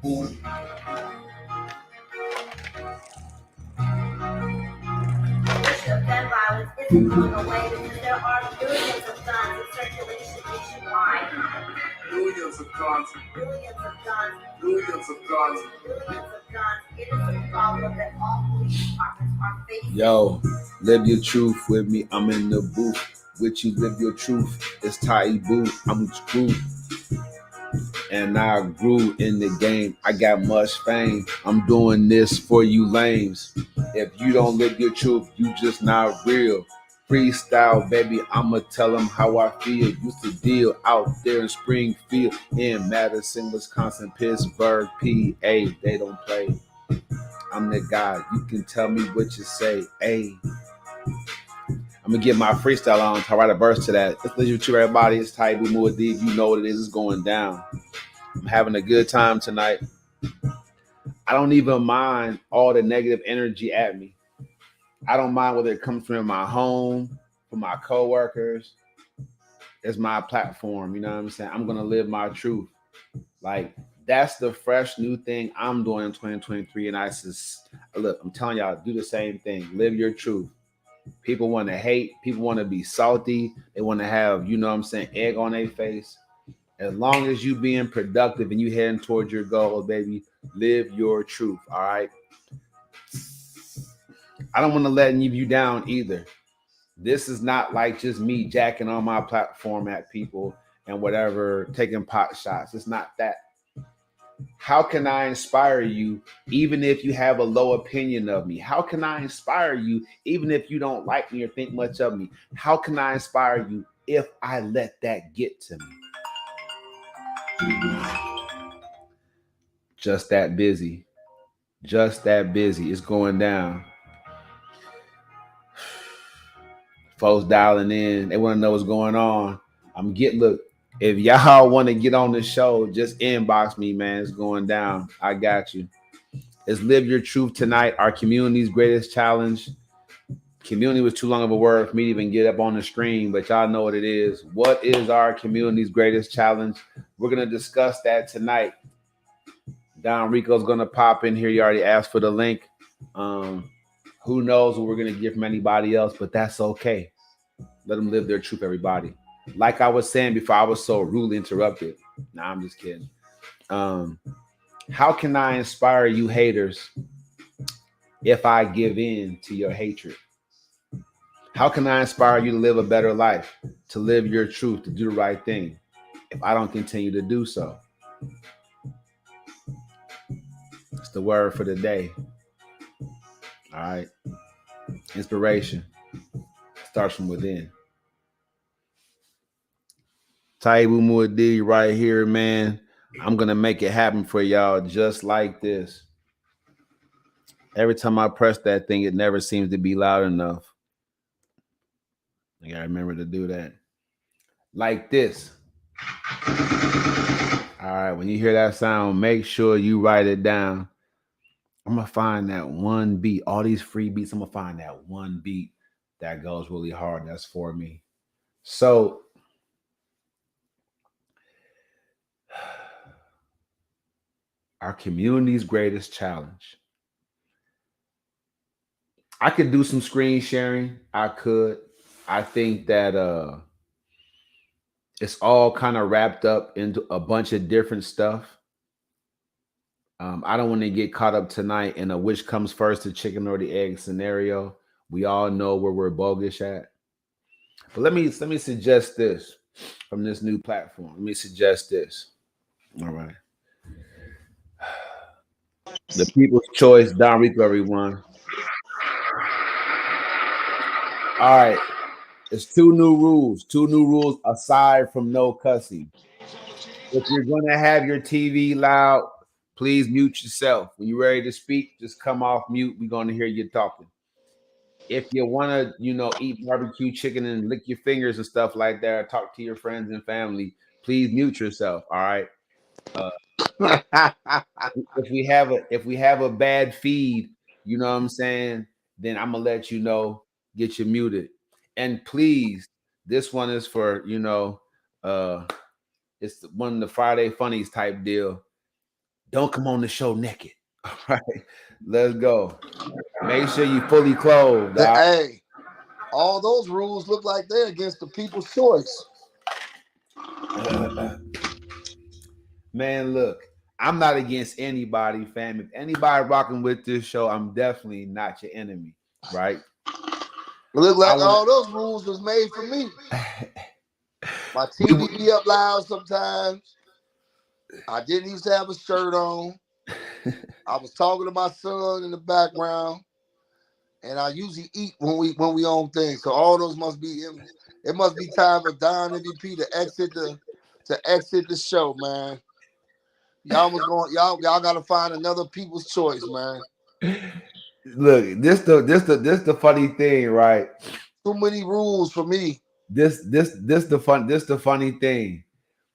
Gun violence isn't going away because there are billions of guns in circulation nationwide. Billions of guns. Billions of guns. Billions of guns. Billions of guns. It is a problem that all police departments are facing. Yo, live your truth with me. I'm in the booth with you. Live your truth. It's Taibu. I'm screwed. And I grew in the game. I got much fame. I'm doing this for you lames. If you don't live your truth, you just not real. Freestyle, baby, I'ma tell them how I feel. Used to deal out there in Springfield, in Madison, Wisconsin, Pittsburgh, PA. They don't play. I'm the guy. You can tell me what you say. Hey, I'm gonna get my freestyle on to write a verse to that. Let's listen to everybody. It's Taibu Muad'Dib. You know what it is. It's going down. I'm having a good time tonight. I don't even mind all the negative energy at me. I don't mind whether it comes from my home, from my coworkers. It's my platform. You know what I'm saying? I'm gonna live my truth. Like that's the fresh new thing I'm doing in 2023. And I just look, I'm telling y'all, do the same thing. Live your truth. People want to hate. People want to be salty. They want to have, you know what I'm saying, egg on their face. As long as you being productive and you heading towards your goal, baby, live your truth. All right. I don't want to let any of you down either. This is not like just me jacking on my platform at people and whatever, taking pot shots. It's not that. How can I inspire you even if you have a low opinion of me? How can I inspire you even if you don't like me or think much of me? How can I inspire you if I let that get to me? Just that busy. Just that busy. It's going down. Folks dialing in. They want to know what's going on. Look, if y'all want to get on the show, just inbox me, man. It's going down. I got you. It's Live Your Truth tonight, our community's greatest challenge. Community was too long of a word for me to even get up on the screen, but y'all know what it is. What is our community's greatest challenge? We're going to discuss that tonight. Don Rico's going to pop in here. You already asked for the link. Who knows what we're going to get from anybody else, but that's okay. Let them live their truth, everybody. Like I was saying before, I was so rudely interrupted. Nah, I'm just kidding. How can I inspire you haters if I give in to your hatred? How can I inspire you to live a better life, to live your truth, to do the right thing, if I don't continue to do so? It's the word for the day. All right. Inspiration starts from within. Taibu Muad'Dib right here, man. I'm going to make it happen for y'all just like this. Every time I press that thing, it never seems to be loud enough. I got to remember to do that. Like this. All right, when you hear that sound, make sure you write it down. I'm going to find that one beat. All these free beats, I'm going to find that one beat that goes really hard. That's for me. So, our community's greatest challenge. I could do some screen sharing. I could. I think that it's all kind of wrapped up into a bunch of different stuff. I don't want to get caught up tonight in a which comes first, the chicken or the egg scenario. We all know where we're bogus at. But let me suggest this from this new platform. Let me suggest this. All right. The People's Choice, Don Rico, everyone. All right. It's two new rules aside from no cussing. If you're going to have your TV loud, please mute yourself. When you're ready to speak, just come off mute. We're going to hear you talking. If you want to, eat barbecue chicken and lick your fingers and stuff like that, or talk to your friends and family, please mute yourself. All right. If we have a bad feed, you know what I'm saying, then I'm gonna let you know, get you muted. And please, this one is for it's one of the Friday funnies type deal. Don't come on the show naked. All right, let's go. Make sure you fully clothed, dog. Hey, all those rules look like they're against the people's choice. Man, look, I'm not against anybody, fam. If anybody rocking with this show, I'm definitely not your enemy, right? It look I like want all those rules was made for me. My we TV be up loud sometimes. I didn't used to have a shirt on. I was talking to my son in the background, and I usually eat when we on things. So all those must be it must be time for Don MVP to exit the show, man. Y'all gotta find another people's choice, man. look. This the funny thing, right? Too many rules for me. This the funny thing.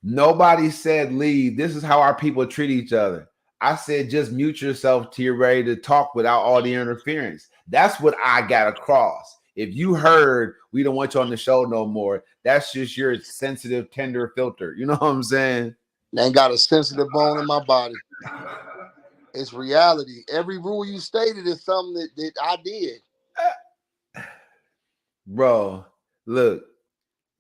Nobody said leave. This is how our people treat each other. I said just mute yourself till you're ready to talk without all the interference. That's what I got across. If you heard we don't want you on the show no more, that's just your sensitive, tender filter. You know what I'm saying? They ain't got a sensitive bone in my body. It's reality. Every rule you stated is something that I did. Bro, look,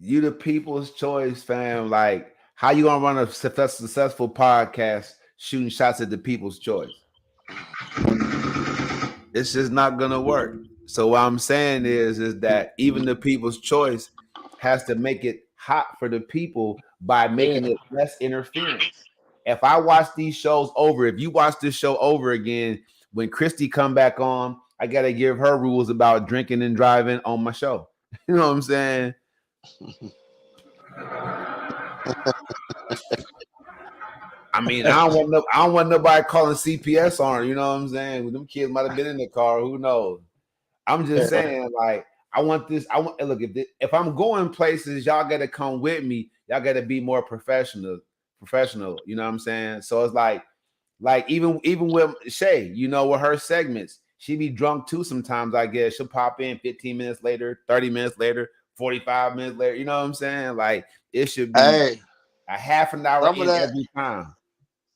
you the people's choice, fam. Like, how you gonna run a successful podcast shooting shots at the people's choice? It's just not gonna work. So what I'm saying is that even the people's choice has to make it hot for the people by Yeah. making it less interference. If I watch these shows over, if you watch this show over again, when Christy come back on, I gotta give her rules about drinking and driving on my show. You know what I'm saying? I mean, I don't want nobody calling CPS on her. You know what I'm saying? Them kids might have been in the car. Who knows? I'm just saying, like, I want this. I want look if I'm going places, y'all got to come with me. Y'all got to be more professional. Professional. You know what I'm saying? So it's like even with Shay, you know, with her segments, she be drunk too sometimes. I guess she'll pop in 15 minutes later, 30 minutes later, 45 minutes later. You know what I'm saying? Like it should be Hey, a half an hour some of in that, every time.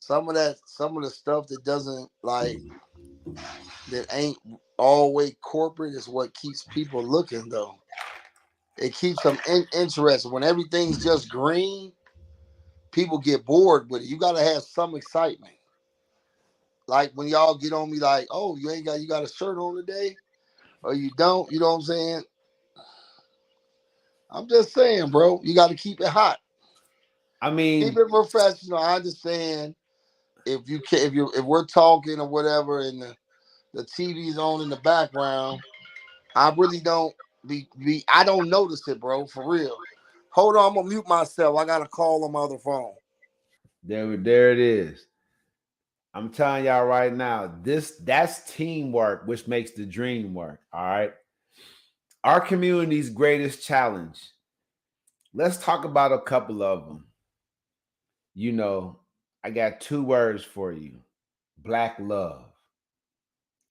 some of the stuff that doesn't like that ain't always corporate is what keeps people looking though. It keeps them interested. When everything's just green, people get bored with it. You gotta have some excitement. Like when y'all get on me like, oh, you got a shirt on today? Or you don't, you know what I'm saying? I'm just saying, bro, you gotta keep it hot. I Keep mean, it professional. I understand if you can if we're talking or whatever and the TV's on in the background, I really don't be I don't notice it, bro, for real. Hold on, I'm gonna mute myself. I got a call on my other phone. there it is. I'm telling y'all right now, that's teamwork, which makes the dream work. All right. Our community's greatest challenge. Let's talk about a couple of them. You know, I got two words for you. Black love.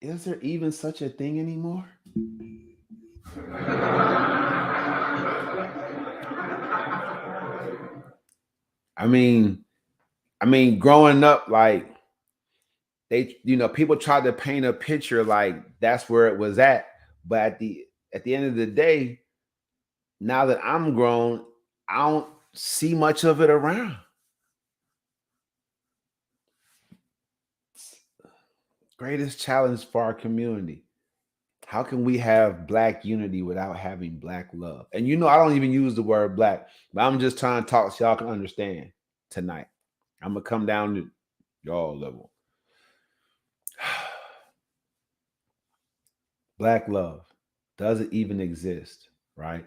Is there even such a thing anymore? I mean, growing up, like people tried to paint a picture like that's where it was at, but at the end of the day, now that I'm grown, I don't see much of it around. Greatest challenge for our community. How can we have black unity without having black love? And I don't even use the word black, but I'm just trying to talk so y'all can understand tonight. I'm gonna come down to y'all level. Black love doesn't even exist, right?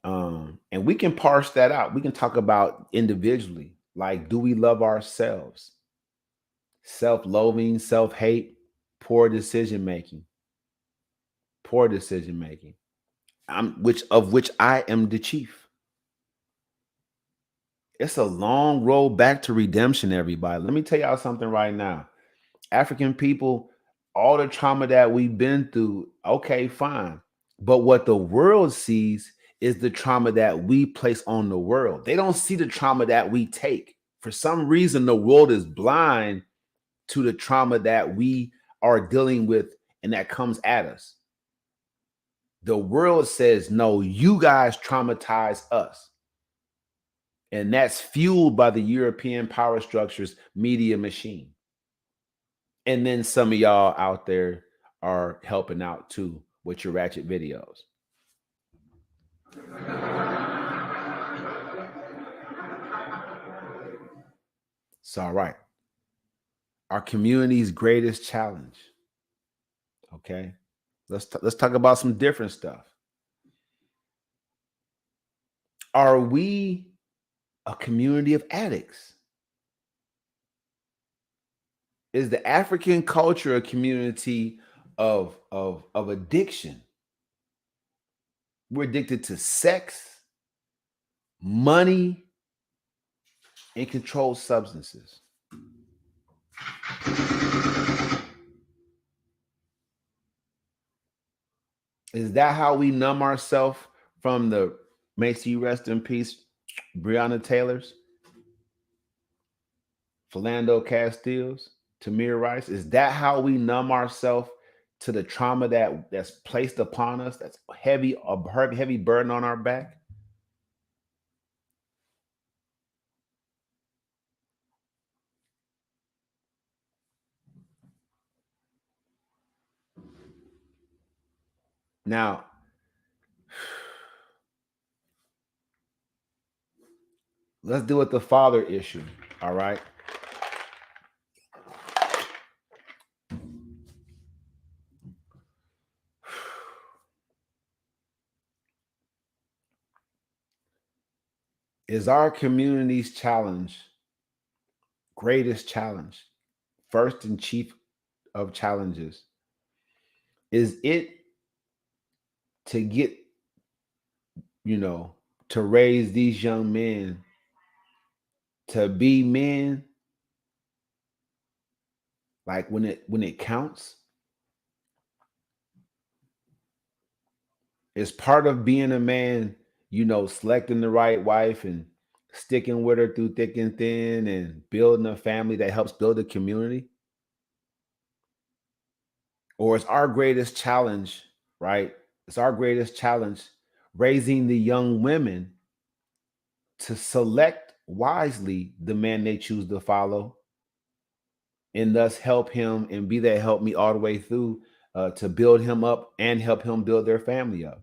And we can parse that out. We can talk about individually, like, do we love ourselves? Self-loathing, self-hate, poor decision making, poor decision making. Which I am the chief. It's a long road back to redemption, everybody. Let me tell y'all something right now. African people, all the trauma that we've been through, okay, fine. But what the world sees is the trauma that we place on the world. They don't see the trauma that we take. For some reason, the world is blind to the trauma that we are dealing with and that comes at us. The world says, no, you guys traumatize us. And that's fueled by the European power structures media machine. And then some of y'all out there are helping out too with your ratchet videos. It's all right. Our community's greatest challenge. Okay. Let's talk about some different stuff. Are we a community of addicts? Is the African culture a community of addiction? We're addicted to sex, money, and controlled substances. Is that how we numb ourselves from the, may she rest in peace, Breonna Taylor's, Philando Castile's, Tamir Rice? Is that how we numb ourselves to the trauma that's placed upon us, that's heavy, a heavy burden on our back? Now, let's deal with the father issue, all right? Is our community's challenge, greatest challenge, first and chief of challenges, is it to get, to raise these young men to be men, like when it counts? Is part of being a man, selecting the right wife and sticking with her through thick and thin and building a family that helps build a community? Or is our greatest challenge, right? It's our greatest challenge raising the young women to select wisely the man they choose to follow, and thus help him and be that help me all the way through, to build him up and help him build their family up.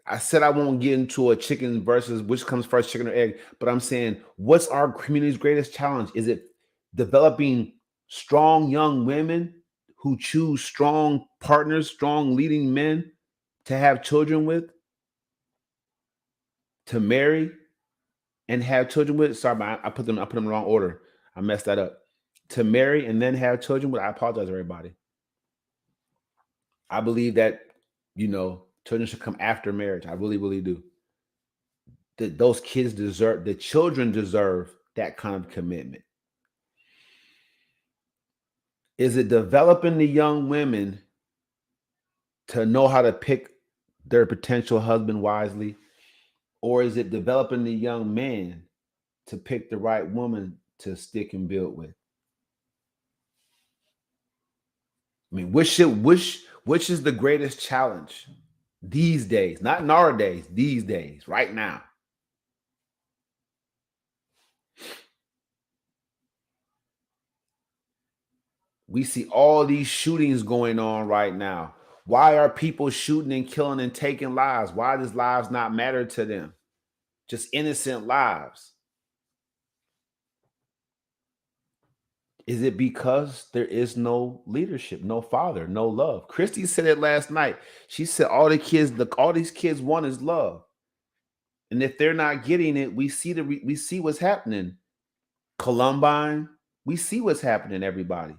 I said I won't get into a chicken versus which comes first, chicken or egg, but I'm saying, what's our community's greatest challenge? Is it developing strong young women who choose strong partners, strong leading men to have children with, to marry and have children with? Sorry, I put them in the wrong order. I messed that up. To marry and then have children with. I apologize, everybody. I believe that, children should come after marriage. I really, really do. Those the children deserve that kind of commitment. Is it developing the young women to know how to pick their potential husband wisely? Or is it developing the young man to pick the right woman to stick and build with? I mean, which is the greatest challenge these days? Not in our days, these days, right now. We see all these shootings going on right now. Why are people shooting and killing and taking lives? Why does lives not matter to them? Just innocent lives. Is it because there is no leadership, no father, no love? Christy said it last night. She said all these kids want is love. And if they're not getting it, we see what's happening. Columbine, we see what's happening, everybody.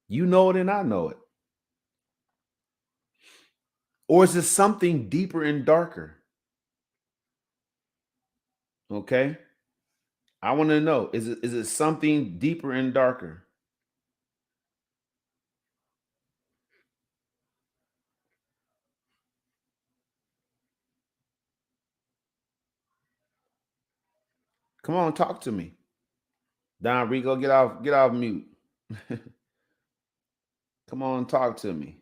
You know it and I know it. Or is it something deeper and darker? Okay. I want to know, is it something deeper and darker? Come on, talk to me. Don Rico, get off mute. Come on, talk to me.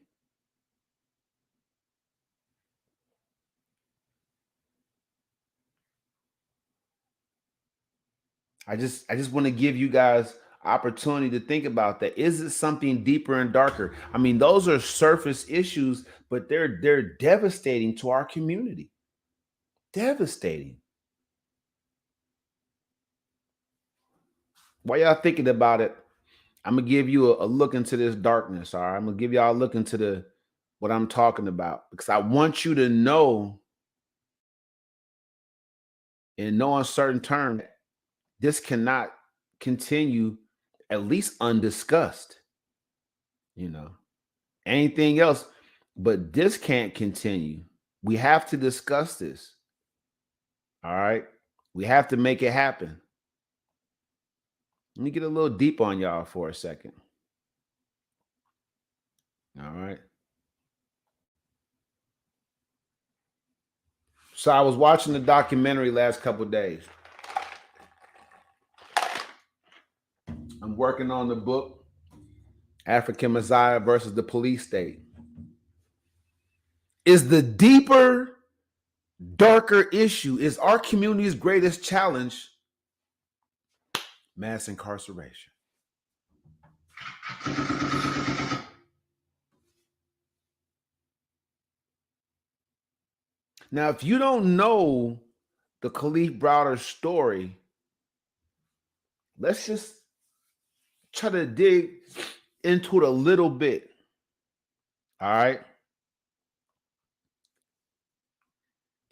I just want to give you guys opportunity to think about that. Is it something deeper and darker? I mean, those are surface issues, but they're devastating to our community. Devastating. While y'all thinking about it, I'm gonna give you a look into this darkness. All right, I'm gonna give y'all a look into what I'm talking about, because I want you to know in no uncertain terms this cannot continue, at least undiscussed. You know, anything else, but this can't continue. We have to discuss this. All right, we have to make it happen. Let me get a little deep on y'all for a second. All right. So I was watching the documentary last couple of days. I'm working on the book African Messiah versus the Police State. Is the deeper, darker issue, is our community's greatest challenge mass incarceration? Now, if you don't know the Khalif Browder story, let's just try to dig into it a little bit. All right.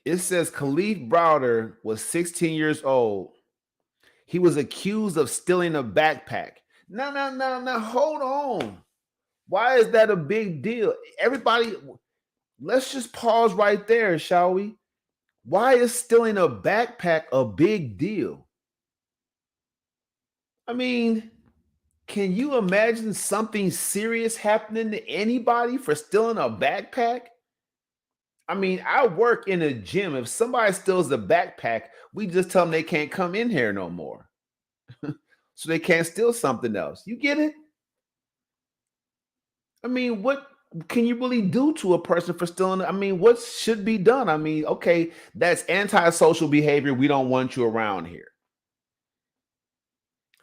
It says Khalif Browder was 16 years old. He was accused of stealing a backpack. No, hold on. Why is that a big deal? Everybody, let's just pause right there, shall we? Why is stealing a backpack a big deal? I mean, can you imagine something serious happening to anybody for stealing a backpack? I mean, I work in a gym. If somebody steals a backpack, we just tell them they can't come in here no more. So they can't steal something else. You get it? I mean, what can you really do to a person for stealing? I mean, what should be done? I mean, okay, that's antisocial behavior. We don't want you around here.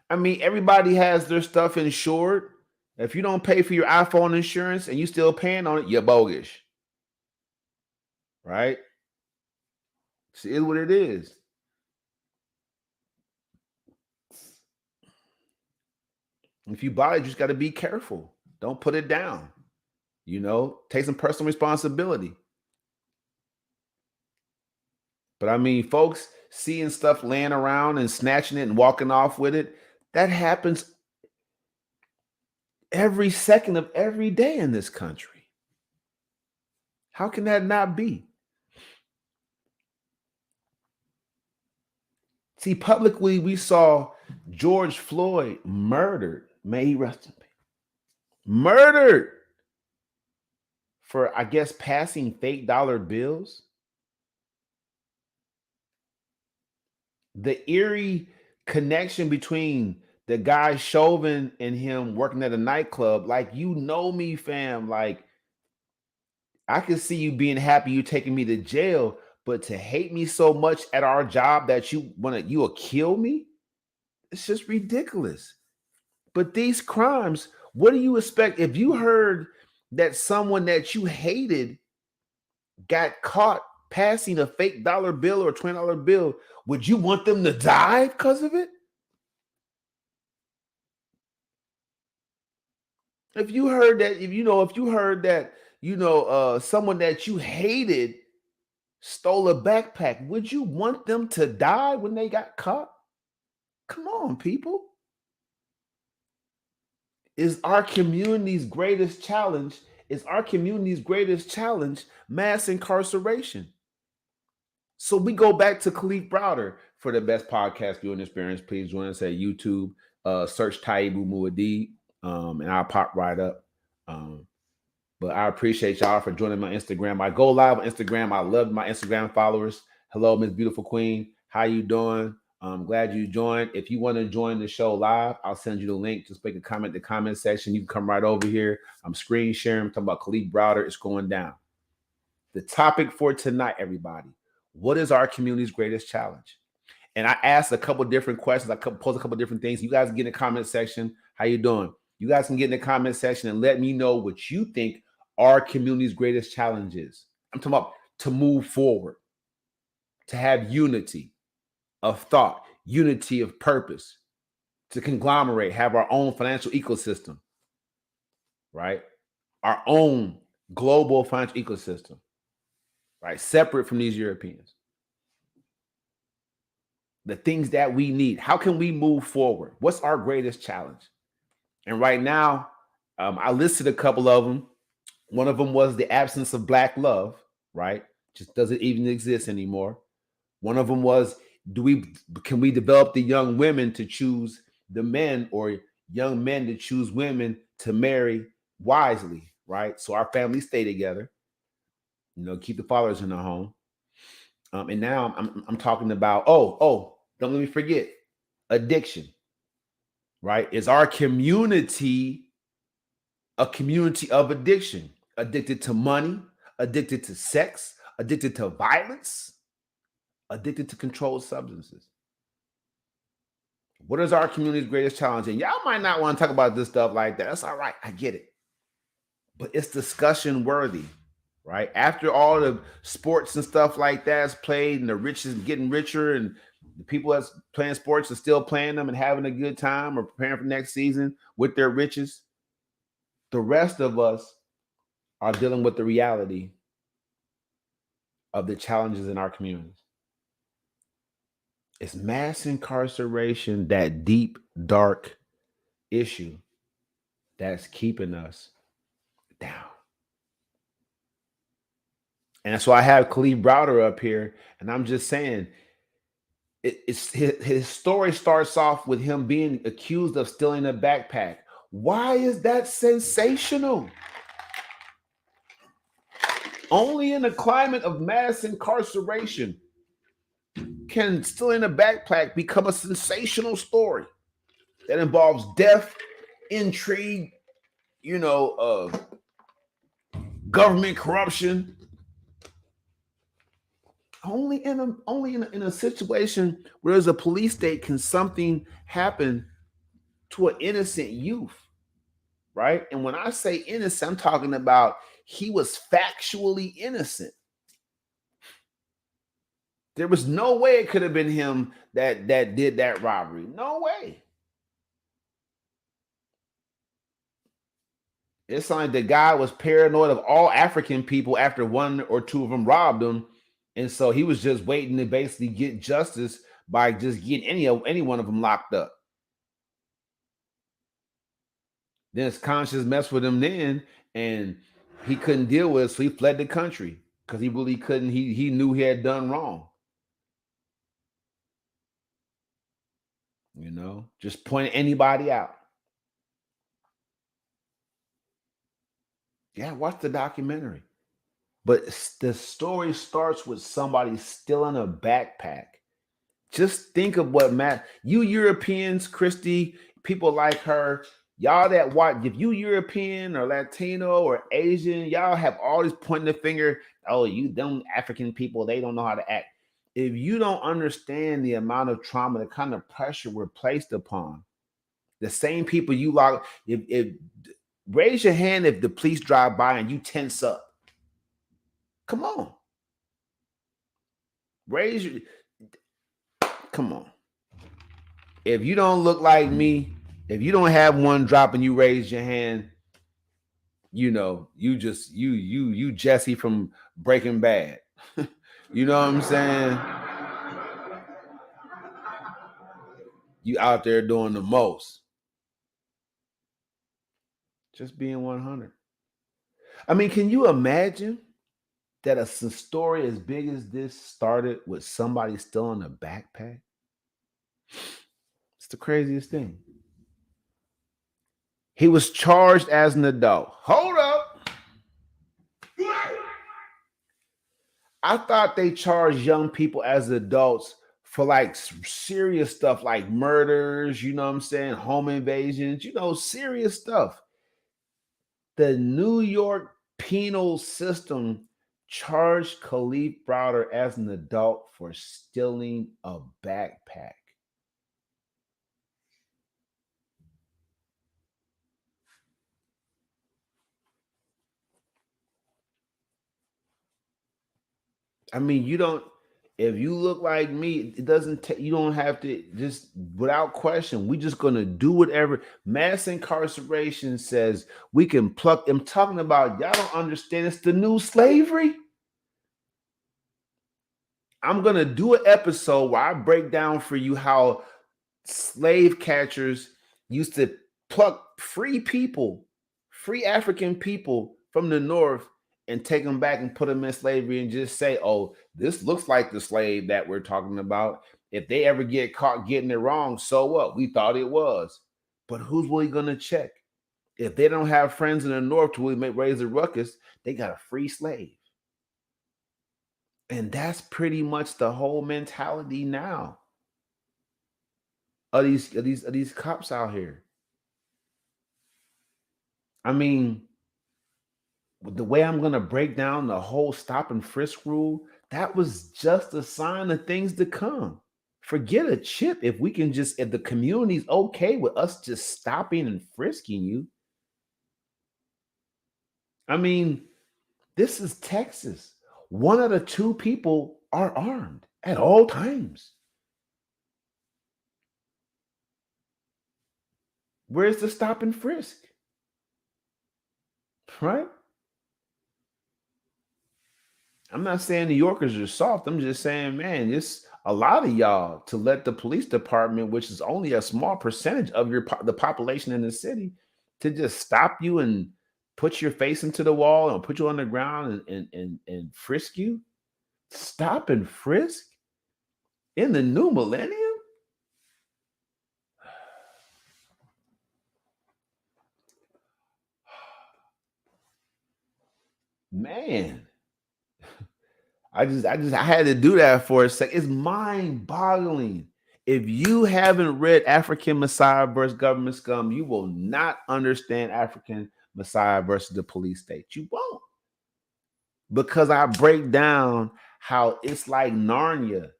I mean, everybody has their stuff insured. If you don't pay for your iPhone insurance and you still paying on it, you're bogus. Right? It is what it is. If you buy it, you just got to be careful. Don't put it down. You know, take some personal responsibility. But I mean, folks seeing stuff laying around and snatching it and walking off with it, that happens every second of every day in this country. How can that not be? See, publicly, we saw George Floyd murdered. May he rest in peace. Murdered for, I guess, passing fake dollar bills. The eerie connection between the guy Chauvin and him working at a nightclub, like, you know me, fam. Like, I can see you being happy you taking me to jail, but to hate me so much at our job that you will kill me, it's just ridiculous. But these crimes, what do you expect? If you heard that someone that you hated got caught passing a fake dollar bill or a $20 bill, would you want them to die because of it? If you heard that, someone that you hated stole a backpack, would you want them to die when they got caught? Come on, people. Is our community's greatest challenge mass incarceration? So we go back to Khalif Browder. For the best podcast viewing experience, please join us at YouTube. Search Taibu Muad'Dib, and I'll pop right up. But I appreciate y'all for joining my Instagram. I go live on Instagram. I love my Instagram followers. Hello, Miss Beautiful Queen. How you doing? I'm glad you joined. If you want to join the show live, I'll send you the link. Just make a comment in the comment section. You can come right over here. I'm screen sharing. I'm talking about Khalid Browder. It's going down. The topic for tonight, everybody. What is our community's greatest challenge? And I asked a couple different questions. I posed a couple different things. You guys get in the comment section. How you doing? You guys can get in the comment section and let me know what you think our community's greatest challenge is. I'm talking about to move forward, to have unity of thought, unity of purpose, to conglomerate, have our own financial ecosystem, right? Our own global financial ecosystem, right? Separate from these Europeans. The things that we need. How can we move forward? What's our greatest challenge? And right now, I listed a couple of them. One of them was the absence of Black love, right? Just doesn't even exist anymore. One of them was, can we develop the young women to choose the men, or young men to choose women to marry wisely, right? So our families stay together, keep the fathers in the home. And now I'm talking about, don't let me forget, addiction, right? Is our community a community of addiction? Addicted to money, addicted to sex, addicted to violence, addicted to controlled substances. What is our community's greatest challenge? And y'all might not want to talk about this stuff like that. That's all right. I get it. But it's discussion worthy, right? After all the sports and stuff like that is played, and the rich is getting richer, and the people that's playing sports are still playing them and having a good time or preparing for next season with their riches, the rest of us are dealing with the reality of the challenges in our communities. It's mass incarceration, that deep, dark issue that's keeping us down. And that's why I have Khalid Browder up here. And I'm just saying, his story starts off with him being accused of stealing a backpack. Why is that sensational? Only in a climate of mass incarceration can stealing a backpack become a sensational story that involves death, intrigue, government corruption. Only in a situation where there's a police state can something happen to an innocent youth, right? And when I say innocent, I'm talking about he was factually innocent. There was no way it could have been him that did that robbery. No way. It's like the guy was paranoid of all African people after one or two of them robbed him. And so he was just waiting to basically get justice by just getting any one of them locked up. Then his conscience messed with him then, and he couldn't deal with it, so he fled the country because he really couldn't. He knew he had done wrong. Just pointing anybody out. Yeah, watch the documentary. But the story starts with somebody stealing a backpack. Just think of what you Europeans, Christy, people like her, y'all that watch, if you European or Latino or Asian, y'all have always pointing the finger, oh, you them African people, they don't know how to act. If you don't understand the amount of trauma, the kind of pressure we're placed upon, the same people you lock, if raise your hand if the police drive by and you tense up. Come on. Come on. If you don't look like me, if you don't have one drop and you raise your hand, you Jesse from Breaking Bad. You know what I'm saying? You out there doing the most. Just being 100. I mean, can you imagine that a story as big as this started with somebody stealing a backpack? It's the craziest thing. He was charged as an adult. Hold up. I thought they charged young people as adults for like serious stuff like murders, you know what I'm saying, home invasions, serious stuff. The New York penal system charged Khalif Browder as an adult for stealing a backpack. I mean, you don't. If you look like me, it doesn't. You don't have to just without question. We just gonna do whatever. Mass incarceration says we can pluck. I'm talking about. Y'all don't understand. It's the new slavery. I'm gonna do an episode where I break down for you how slave catchers used to pluck free people, free African people from the North and take them back and put them in slavery and just say, oh, this looks like the slave that we're talking about. If they ever get caught getting it wrong, so what? We thought it was. But who's really going to check? If they don't have friends in the North to really raise a ruckus, they got a free slave. And that's pretty much the whole mentality now of these cops out here. I mean, the way I'm going to break down the whole stop and frisk rule, that was just a sign of things to come. Forget a chip. If the community's okay with us just stopping and frisking you. I mean, this is Texas. One out of two people are armed at all times. Where's the stop and frisk? Right? I'm not saying New Yorkers are soft. I'm just saying, man, it's a lot of y'all to let the police department, which is only a small percentage of the population in the city, to just stop you and put your face into the wall and put you on the ground and frisk you. Stop and frisk in the new millennium? Man. I had to do that for a sec. It's mind-boggling. If you haven't read African Messiah versus Government Scum, you will not understand African Messiah versus the Police State. You won't. Because I break down how it's like Narnia.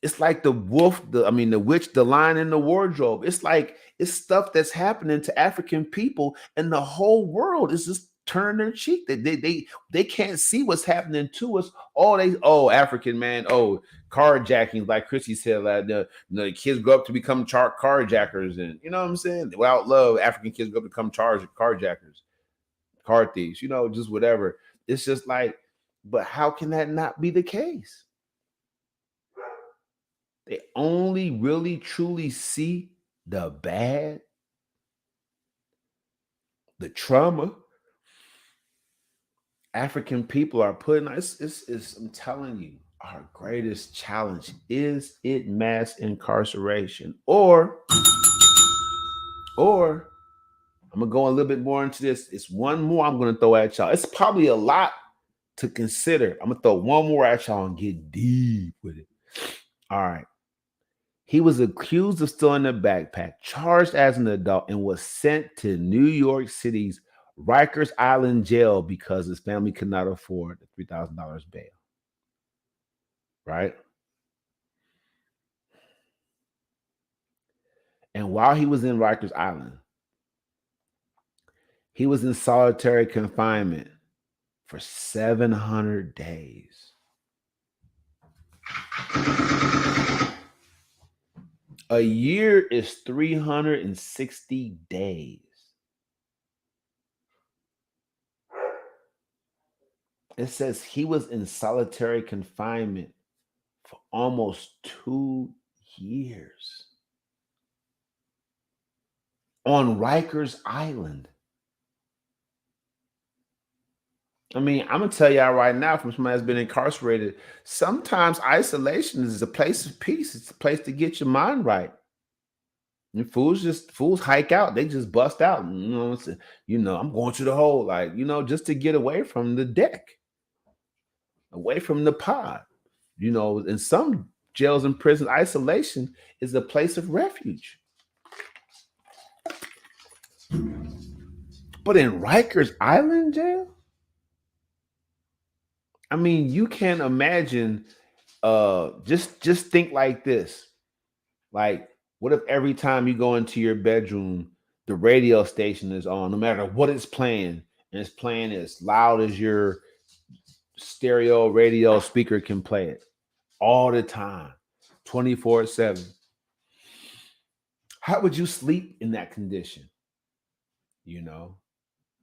It's like the wolf, the witch, the lion in the wardrobe. It's stuff that's happening to African people, and the whole world is just turning their cheek. They can't see what's happening to us. African man, carjacking, like Chrissy said, like the kids grow up to become carjackers, and you know what I'm saying? Without love, African kids grow up to become carjackers, car thieves, just whatever. It's just like, but how can that not be the case? They only really truly see the bad, the trauma African people are putting. It's I'm telling you, our greatest challenge is it mass incarceration, or I'm gonna go a little bit more into this. It's one more I'm gonna throw at y'all. It's probably a lot to consider. I'm gonna throw one more at y'all and get deep with it. All right. He was accused of stealing a backpack, charged as an adult, and was sent to New York City's Rikers Island jail because his family could not afford the $3,000 bail. Right? And while he was in Rikers Island, he was in solitary confinement for 700 days. A year is 360 days. It says he was in solitary confinement for almost 2 years on Rikers Island. I mean, I'm going to tell y'all right now, from somebody that's been incarcerated, sometimes isolation is a place of peace. It's a place to get your mind right. And fools hike out. They just bust out. I'm going to the hole, just to get away from the deck, away from the pod. And some jails and prisons. Isolation is a place of refuge. But in Rikers Island jail, I mean, you can't imagine. Just think like this. Like, what if every time you go into your bedroom, the radio station is on, no matter what it's playing, and it's playing as loud as your stereo radio speaker can play it all the time, 24/7. How would you sleep in that condition? You know,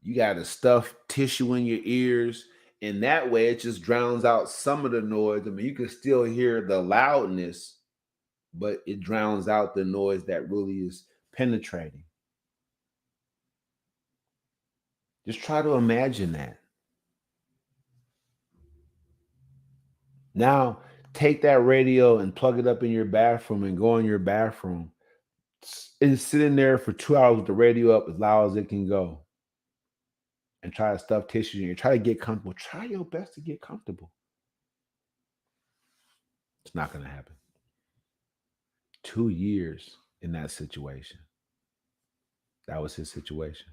you got a stuffed tissue in your ears, and that way it just drowns out some of the noise. I mean, you can still hear the loudness, but it drowns out the noise that really is penetrating. Just try to imagine that. Now, take that radio and plug it up in your bathroom and go in your bathroom and sit in there for 2 hours with the radio up as loud as it can go and try to stuff tissues in you. Try to get comfortable. Try your best to get comfortable. It's not going to happen. 2 years in that situation. That was his situation.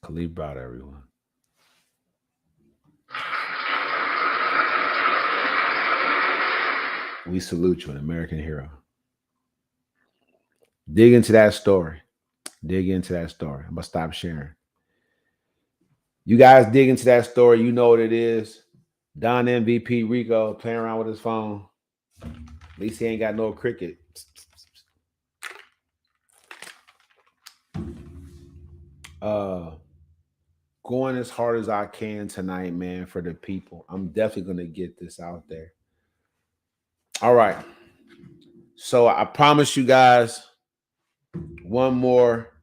Khalid brought everyone. We salute you, an American hero. Dig into that story. Dig into that story. I'm going to stop sharing. You guys dig into that story. You know what it is. Don MVP Rico playing around with his phone. At least he ain't got no cricket. Going as hard as I can tonight, man, for the people. I'm definitely going to get this out there. All right. So I promise you guys one more.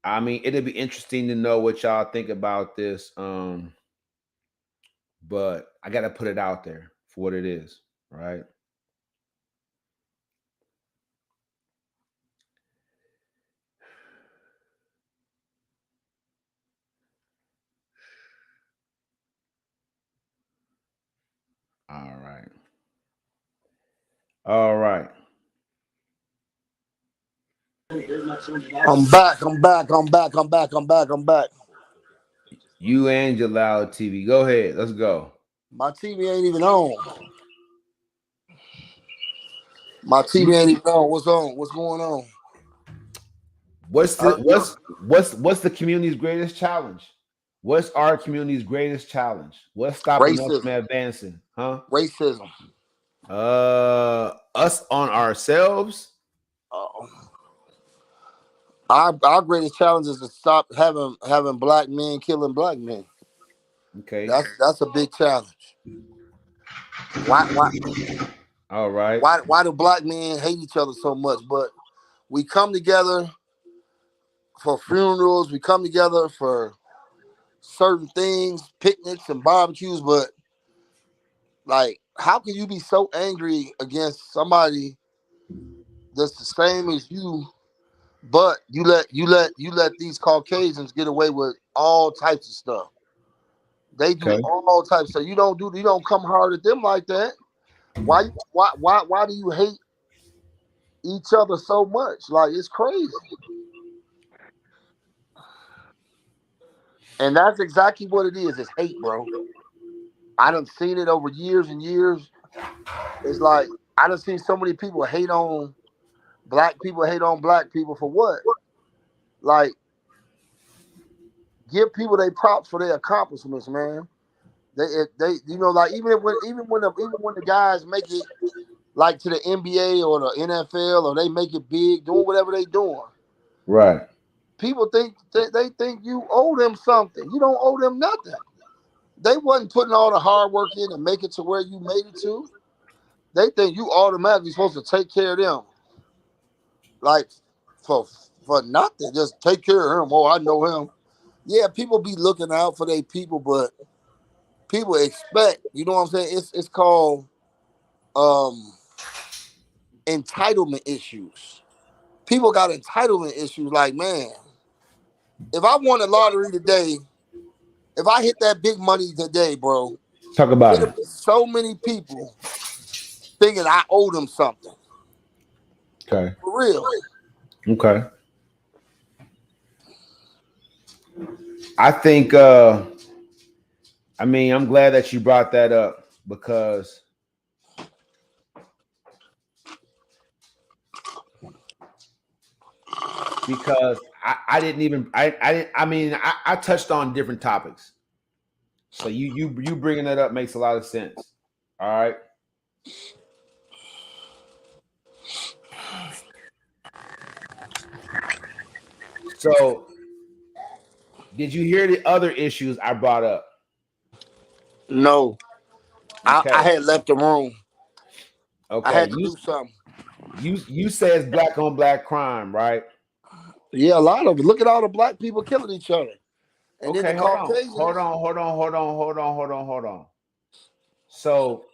I mean, it'll be interesting to know what y'all think about this. But I got to put it out there for what it is, right? All right. All right. I'm back. I'm back. I'm back. I'm back. I'm back. I'm back. You and your loud TV. Go ahead. Let's go. My TV ain't even on. My TV ain't even on. What's on? What's going on? What's the community's greatest challenge? What's our community's greatest challenge? What's stopping us from Racism. advancing? Huh? Racism. Us on ourselves. Uh, our greatest challenge is to stop having black men killing black men. Okay. That's a big challenge. Why All right. why do black men hate each other so much? But we come together for funerals. We come together for certain things, picnics and barbecues. But like, how can you be so angry against somebody that's the same as you? But you let these Caucasians get away with all types of stuff. They do Okay. all types of stuff. You don't come hard at them like that. Why do you hate each other so much? Like, it's crazy. And that's exactly what it is. It's hate, bro. I done seen it over years and years. It's like I done seen so many people hate on black people for what? Like, give people their props for their accomplishments, man. They like even when the guys make it like to the NBA or the NFL or they make it big doing whatever they doing. Right. People think they think you owe them something. You don't owe them nothing. They wasn't putting all the hard work in to make it to where you made it to. They think you automatically supposed to take care of them. Like for for nothing. Just take care of him. Oh, I know him. Yeah, people be looking out for their people, but people expect, you know what I'm saying? It's called um entitlement issues. People got entitlement issues like, man, if I won the lottery today If I hit that big money today, bro, Talk about it'll it. be so many people thinking I owe them something. Okay. For real. Okay. I think I mean, I'm glad that you brought that up because I didn't even I didn't I mean I touched on different topics. So you bringing that up makes a lot of sense. All right. So did you hear the other issues I brought up? No. I Okay. had left the room. I Okay. had to do something. You say it's black on black crime, right? Yeah, a lot of it. Look at all the black people killing each other. And then the Okay, hold on. Hold Caucasians. on, hold on, hold on, hold on, hold on, hold on. So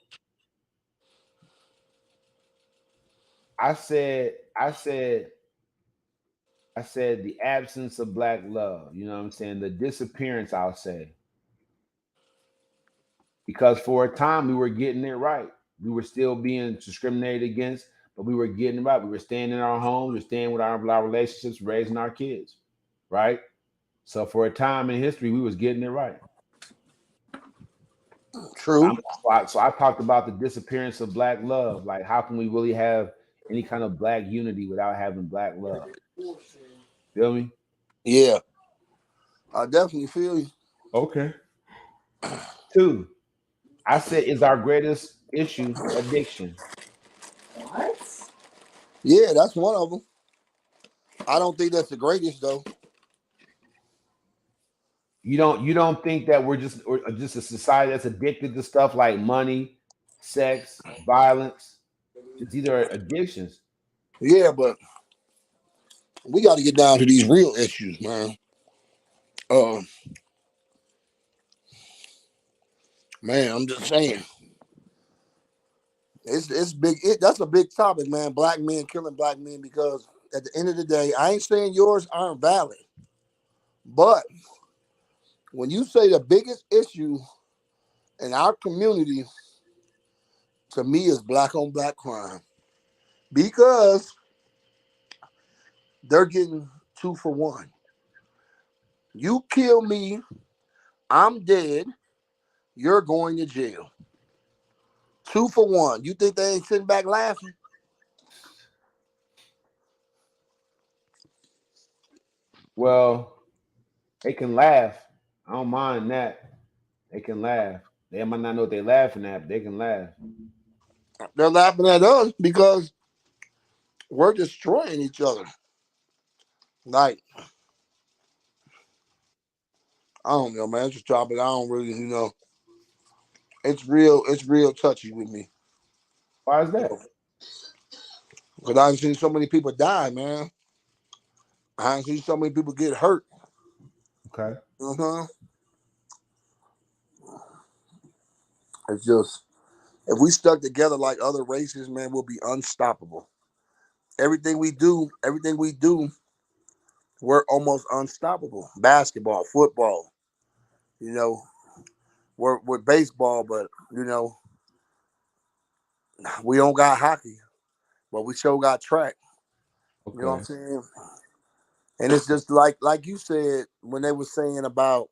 I said, I said, I said the absence of black love. You know what I'm saying? The disappearance, I'll say. Because for a time we were getting it right. We were still being discriminated against, but we were getting it right. We were staying in our homes, we were staying with our relationships, raising our kids, right? So for a time in history, we was getting it right. True. So I talked about the disappearance of black love. Like, how can we really have any kind of black unity without having black love? Feel me? Yeah. I definitely feel you. Okay. Two, I said is our greatest issue addiction. Yeah, that's one of them. I don't think that's the greatest though. You don't think that we're just a society that's addicted to stuff like money, sex, violence. These are addictions. Yeah, but we got to get down to these real issues, man. Uh, man, I'm just saying, it's big. That's a big topic, man. Black men killing black men because at the end of the day, I ain't saying yours aren't valid, but when you say the biggest issue in our community, to me, is black on black crime because they're getting 2 for 1. You kill me, I'm dead. You're going to jail. 2 for 1. You think they ain't sitting back laughing? Well, they can laugh. I don't mind that. They can laugh. They might not know what they're laughing at, but they can laugh. They're laughing at us because we're destroying each other. Like, I don't know, man. It's a topic I don't really, it's real touchy with me. Why is that? Because I've seen so many people die, man. I've seen so many people get hurt. Okay. Uh-huh. It's just, if we stuck together like other races, man, we'll be unstoppable. Everything we do, we're almost unstoppable. Basketball, football, you know, we're baseball, but we don't got hockey, but we sure got track. You know what I'm Okay. saying? And it's just like you said when they were saying about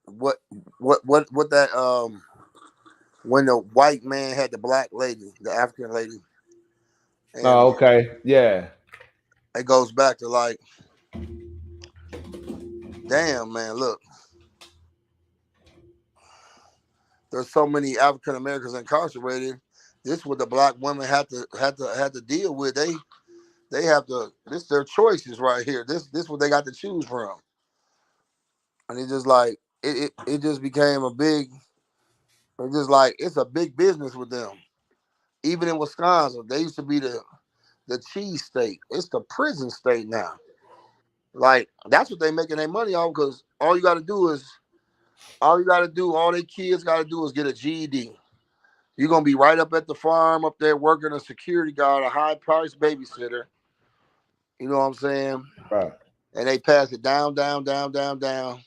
what what that when the white man had the black lady, the African lady, and Oh, okay. Yeah. it goes back to like, damn man, look, there's so many African Americans incarcerated. This is what the black women had to deal with. They have to. This their choices right here. This what they got to choose from. And it's just like it just became a big. It's just like it's a big business with them. Even in Wisconsin, they used to be the cheese state. It's the prison state now. Like that's what they making their money off because all their kids got to do is get a GED. You're gonna be right up at the farm up there working a security guard, a high price babysitter. You know what I'm saying? Right. And they pass it down, down, down, down, down.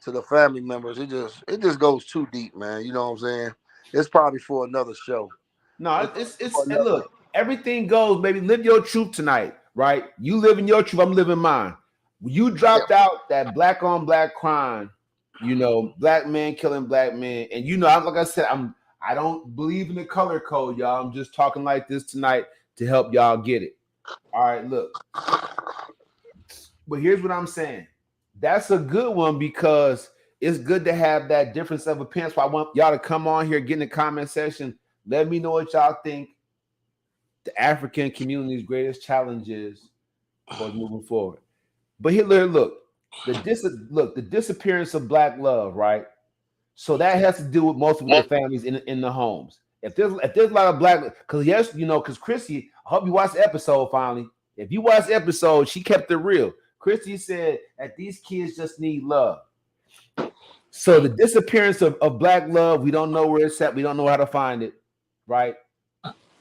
to the family members. It just goes too deep, man. You know what I'm saying? It's probably for another show. No, It's it's for and another. look, everything goes, baby. Live your truth tonight, right? You living your truth, I'm living mine. You Yeah. dropped out that black on black crime, black man killing black man, and like I said, I don't believe in the color code, y'all. I'm just talking like this tonight to help y'all get it. All right, look, but here's what I'm saying. That's a good one because it's good to have that difference of opinion. So I want y'all to come on here, get in the comment section. Let me know what y'all think the African community's greatest challenges for us moving forward. But here, look, the disappearance of black love, right? So that has to do with mostly with the families in the homes. If there's a lot of black, because yes, because Chrissy, I hope you watched the episode finally. If you watched the episode, she kept it real. Chrissy said that these kids just need love. So the disappearance of black love, we don't know where it's at. We don't know how to find it, right?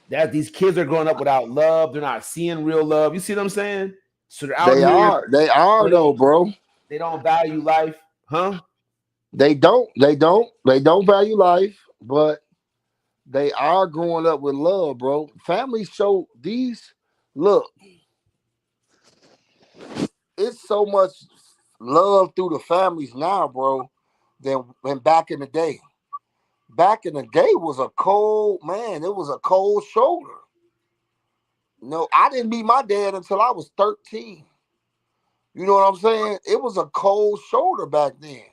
That these kids are growing up without love. They're not seeing real love. You see what I'm saying? So they're out They here. are. They are though, bro. They don't value life, huh? They don't. They don't. They don't value life, but they are growing up with love, bro. Families show these. Look, it's so much love through the families now, bro, than back in the day. Back in the day was a cold man. It was a cold shoulder. No, I didn't meet my dad until I was 13. You know what I'm saying? It was a cold shoulder back then.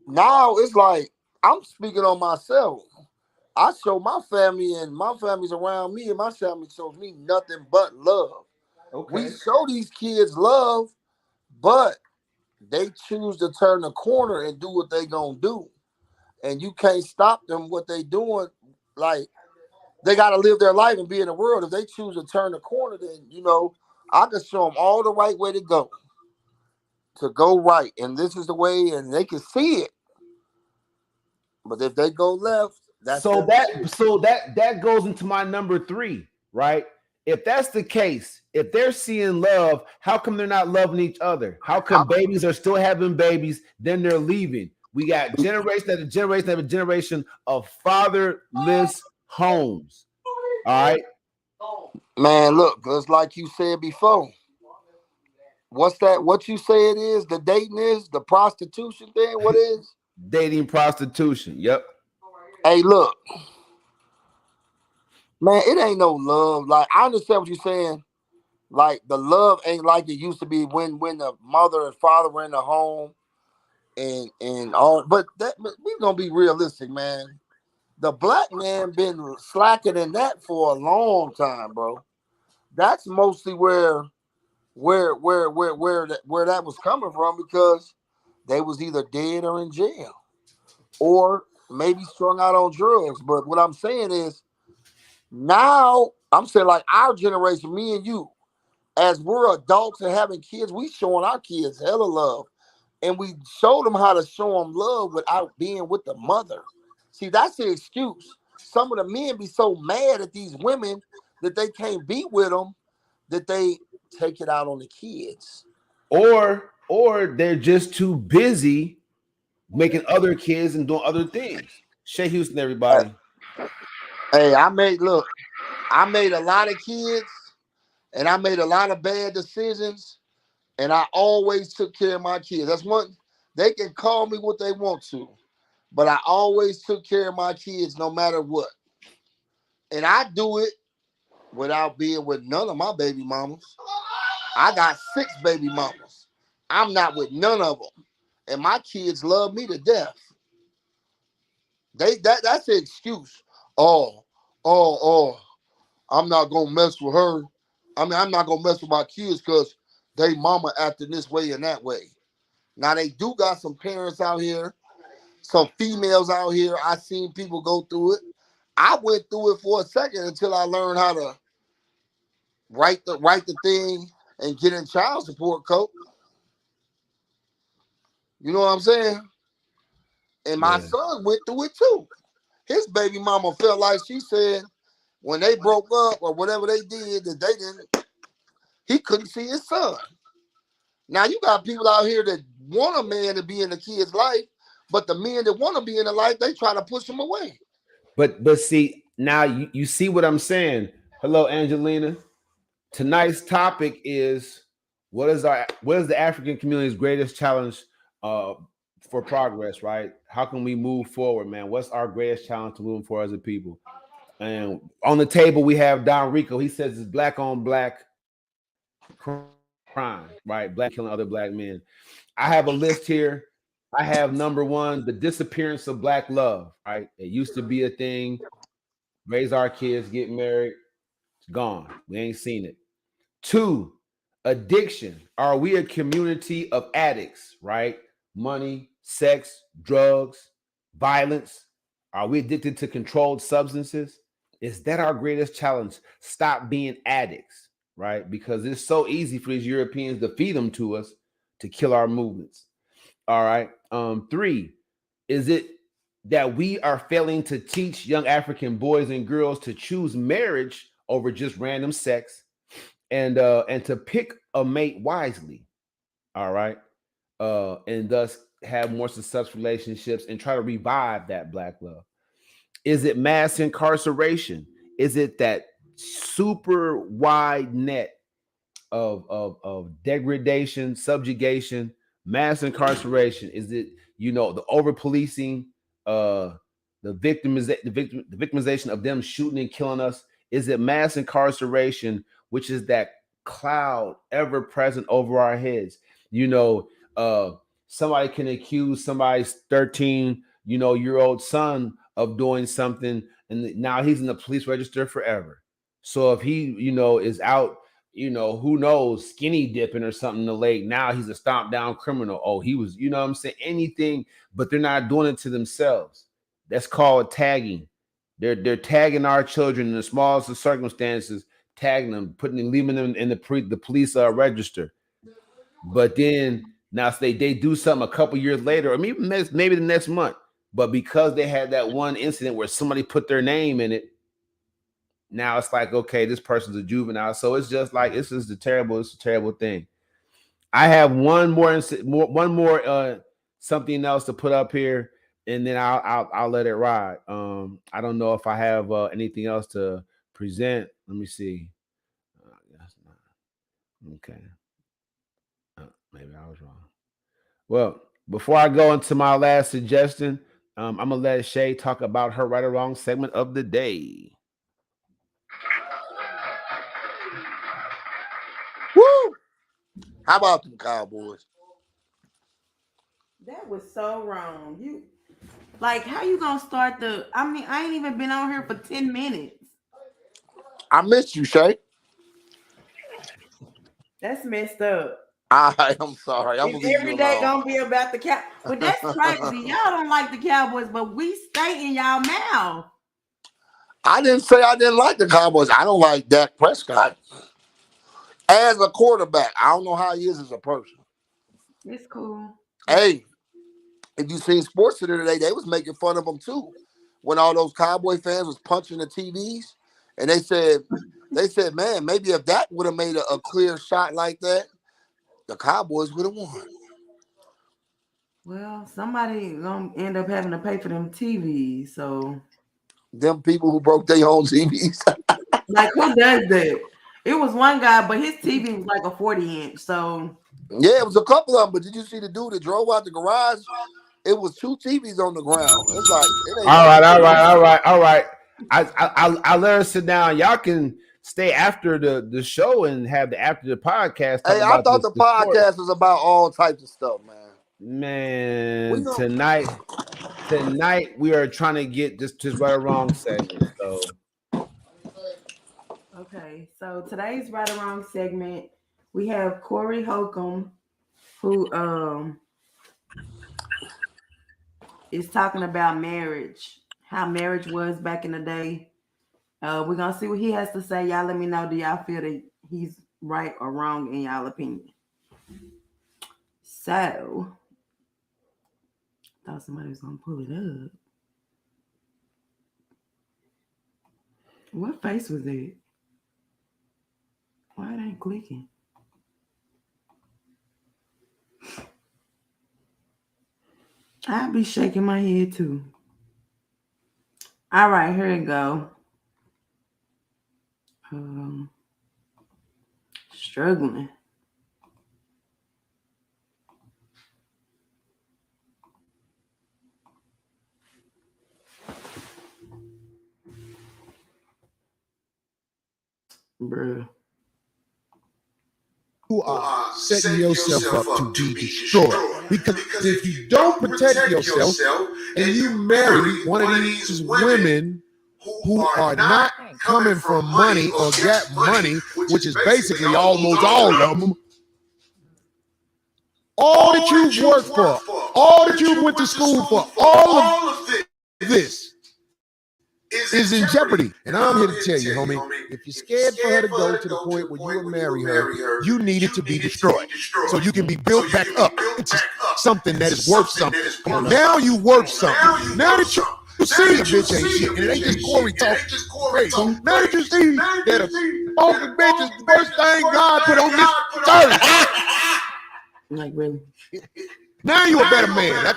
Now it's like I'm speaking on myself. I show my family and my family's around me, and my family shows me nothing but love. We Okay. show these kids love, but they choose to turn the corner and do what they gonna do. And you can't stop them what they doing. Like they gotta live their life and be in the world. If they choose to turn the corner, then I can show them all the right way to go right, and this is the way, and they can see it. But if they go left, that's So their that decision. so that that goes into my number three, right? If that's the case, if they're seeing love, how come they're not loving each other? How How, come babies are still having babies, then they're leaving? We got generation after generation after generation of fatherless homes. All right. man, look, just like you said before. What's that? What you say it is? The dating is the prostitution thing. What is? Dating prostitution. Yep. Hey, look, man, it ain't no love. Like I understand what you're saying. Like the love ain't like it used to be when the mother and father were in the home and all. But we gonna be realistic, man. The black man been slacking in that for a long time, bro. That's mostly where that was coming from because they was either dead or in jail or maybe strung out on drugs. But what I'm saying is now I'm saying like our generation, me and you, as we're adults and having kids, we showing our kids hella love. And we showed them how to show them love without being with the mother. See, that's the excuse. Some of the men be so mad at these women that they can't be with them that they take it out on the kids. Or they're just too busy making other kids and doing other things. Shay Houston, Uh, everybody. Hey, I made a lot of kids and I made a lot of bad decisions and I always took care of my kids. That's one, they can call me what they want to, but I always took care of my kids no matter what. And I do it without being with none of my baby mamas. I got 6 baby mamas. I'm not with none of them. And my kids love me to death. That's the excuse. Oh, oh, I'm not gonna mess with her. I mean, I'm not gonna mess with my kids because they mama acting this way and that way. Now they do got some parents out here, some females out here. I seen people go through it. I went through it for a second until I learned how to write the thing and get in child support, coach. You know what I'm saying? And my Yeah. son went through it too. His baby mama felt like she said when they broke up or whatever they did that they didn't. He couldn't see his son. Now you got people out here that want a man to be in the kid's life, but the men that want to be in the life, they try to push them away. But see, now you see what I'm saying. Hello, Angelina. Tonight's topic is what is the African community's greatest challenge uh for progress, right? How can we move forward, man? What's our greatest challenge to moving forward as a people? And on the table we have Don Rico. He says it's black on black crime, right? Black men killing other black men. I have a list here. I have number one, the disappearance of black love, right? It used to be a thing. Raise our kids, get married. It's gone. We ain't seen it. Two, addiction. Are we a community of addicts, right? Money, sex, drugs, violence. Are we addicted to controlled substances? Is that our greatest challenge? Stop being addicts, right? Because it's so easy for these Europeans to feed them to us to kill our movements. All right. Three, is it that we are failing to teach young African boys and girls to choose marriage over just random sex and to pick a mate wisely, all right, and thus have more successful relationships and try to revive that black love? Is it mass incarceration? Is it that super wide net of degradation, subjugation, mass incarceration? Is it, the over policing, uh the victimization of them shooting and killing us? Is it mass incarceration, which is that cloud ever present over our heads? You know, uh somebody can accuse somebody's 13 year old son of doing something, and now he's in the police register forever. So if he is out, who knows, skinny dipping or something in the lake, now he's a stomped down criminal. Oh, he was, what I'm saying, anything, but they're not doing it to themselves. That's called tagging. They're tagging our children in the smallest of circumstances, tagging them, leaving them in the police register. But then now they do something a couple years later, or maybe the next month. But because they had that one incident where somebody put their name in it, now it's like, okay, this person's a juvenile. So it's just like, it's a terrible thing. I have one more something else to put up here, and then I'll let it ride. I don't know if I have anything else to present. Let me see. That's not okay. Maybe I was wrong. Well, before I go into my last suggestion, I'm gonna let Shay talk about her right or wrong segment of the day. Woo! How about them Cowboys? That was so wrong. You like how you gonna start the? I mean, I ain't even been on here for 10 minutes. I missed you, Shay. That's messed up. I'm sorry. I'm If gonna leave you every day alone. gonna be about the cow, but that's crazy. Y'all don't like the Cowboys, but we stay in y'all mouth. I didn't say I didn't like the Cowboys. I don't like Dak Prescott as a quarterback. I don't know how he is as a person. It's cool. Hey, if you seen Sports Center today, they was making fun of him too. When all those Cowboy fans was punching the TVs, and they said, man, maybe if Dak would have made a clear shot like that, the Cowboys would have won. Well, somebody gonna end up having to pay for them TVs. So, Them people who broke their own TVs. like, who does that? It was one guy, but his TV was like a 40-inch. So, Yeah, it was a couple of them. But did you see the dude that drove out the garage? It was two TVs on the ground. It's like it ain't All nothing right, to all play right, with. all right, all right. I let her sit down. Y'all can stay after the show and have the after the podcast talk Hey, I about thought this the the sport. podcast was about all types of stuff, man. We Man, know. tonight we are trying to get just right or wrong segment. So okay. So today's right or wrong segment, we have Corey Holcomb, who is talking about marriage, how marriage was back in the day. We're gonna see what he has to say. Y'all let me know. Do y'all feel that he's right or wrong in y'all opinion? So thought somebody was gonna pull it up. What face was it? Why it ain't clicking? I'll be shaking my head too. All right, here we go. Um, struggling. Bruh. You are setting yourself up to be destroyed. Because if you don't protect yourself and you marry one of these women who are not coming from money or got money, which is basically almost all of them, all that you've worked for, all that you went to school for, all of this is in jeopardy. And I'm here to tell you, homie, if you're scared for her to go to the point where you will marry her, you need it to be destroyed so you can be built back up into something that is worth something. Now you worth something. Now that you see a bitch ain't shit, and it ain't just Corey talking crazy. Now that you see that a funky bitch is the worst thing God put on this earth. Like, really? Now you a better man.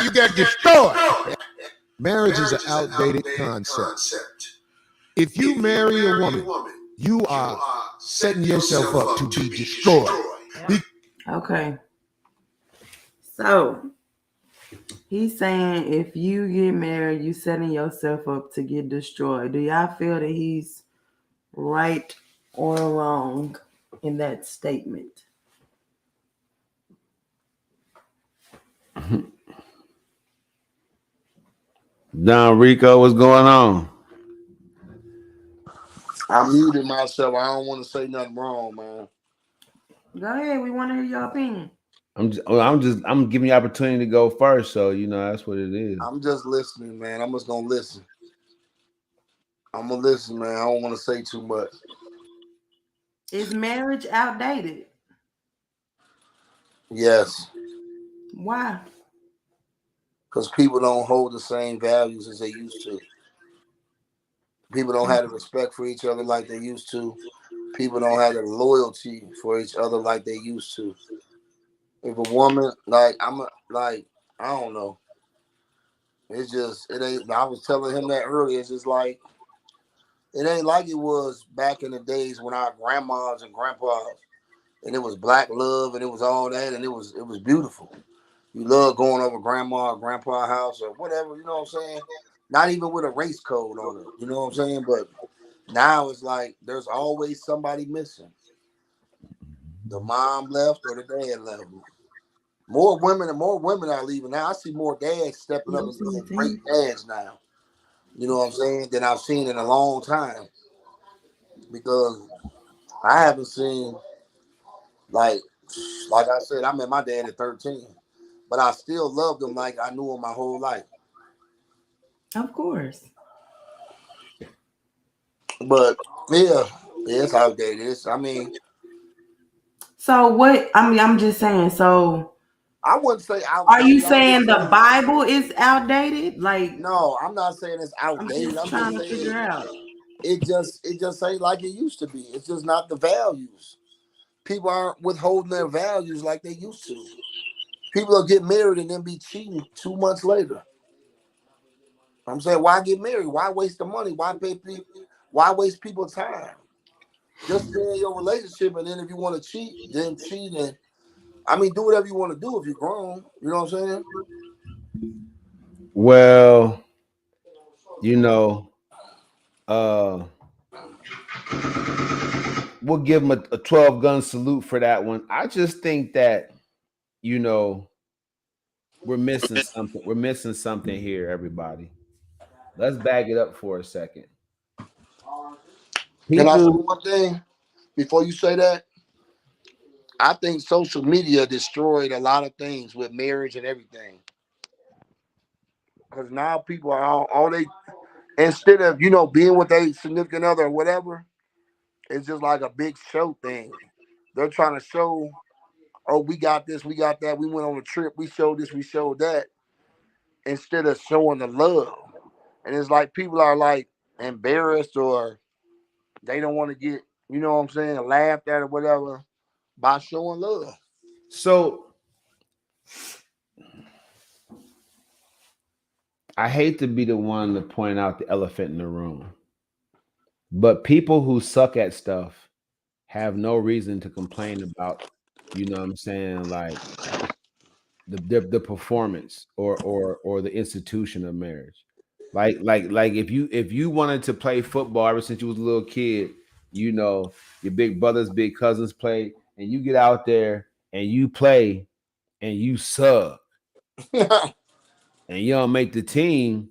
You got destroyed. Marriage is an outdated concept. If you marry a woman, you are setting yourself up to be destroyed. Okay. So he's saying if you get married, you setting yourself up to get destroyed. Do y'all feel that he's right or wrong in that statement? Don Rico, what's going on? I muted myself. I don't want to say nothing wrong, man. Go ahead. We want to hear your opinion. I'm giving you opportunity to go first, so you know that's what it is. I'm just listening, man. I'm just gonna listen. I'm gonna listen, man. I don't want to say too much. Is marriage outdated? Yes, Why? because people don't hold the same values as they used to. People don't have the respect for each other like they used to. People don't have the loyalty for each other like they used to. If a woman, like, I don't know. It's just, it ain't, I was telling him that earlier. It's just like, it ain't like it was back in the days when our grandmas and grandpas, and it was black love and it was all that, and it was beautiful. You love going over grandma or grandpa house or whatever, you know what I'm saying? Not even with a race code on it, you know what I'm saying? But now it's like there's always somebody missing. The mom left or the dad left. More women are leaving now. I see more dads stepping up and being great dads now. You know what I'm saying? Than I've seen in a long time. Because I haven't seen like I said, I met my dad at 13. But I still loved him like I knew him my whole life. Of course. But yeah, it's outdated. I mean, So what? I mean, I'm just saying. So I wouldn't say are you outdated. I'm just saying the saying Bible is outdated? Like, no. I'm not saying it's I'm outdated. just I'm just trying to figure saying out. it just ain't like it used to be. It's just not the values. People aren't withholding their values like they used to. People will get married and then be cheating 2 months later. I'm saying, why get married? Why waste the money? Why pay people? Why waste people's time? Just stay in your relationship, and then if you want to cheat, then cheat. And I mean, do whatever you want to do if you're grown. You know what I'm saying? Well, you know, uh, we'll give him a 12 gun salute for that one. I just think that you know we're missing something. We're missing something here, everybody. Let's bag it up for a second. Can I say People, one thing before you say that? I think social media destroyed a lot of things with marriage and everything. Because now people are all they instead of being with a significant other or whatever, it's just like a big show thing. They're trying to show, oh, we got this, we got that, we went on a trip, we showed this, we showed that, instead of showing the love. And it's like people are like embarrassed or they don't want to get, you know what I'm saying, laughed at or whatever by showing love. so I hate to be the one to point out the elephant in the room, but people who suck at stuff have no reason to complain about, you know what I'm saying, like the performance or the institution of marriage. Like if you wanted to play football ever since you was a little kid, you know, your big brothers, big cousins play, and you get out there and you play and you suck and you don't make the team.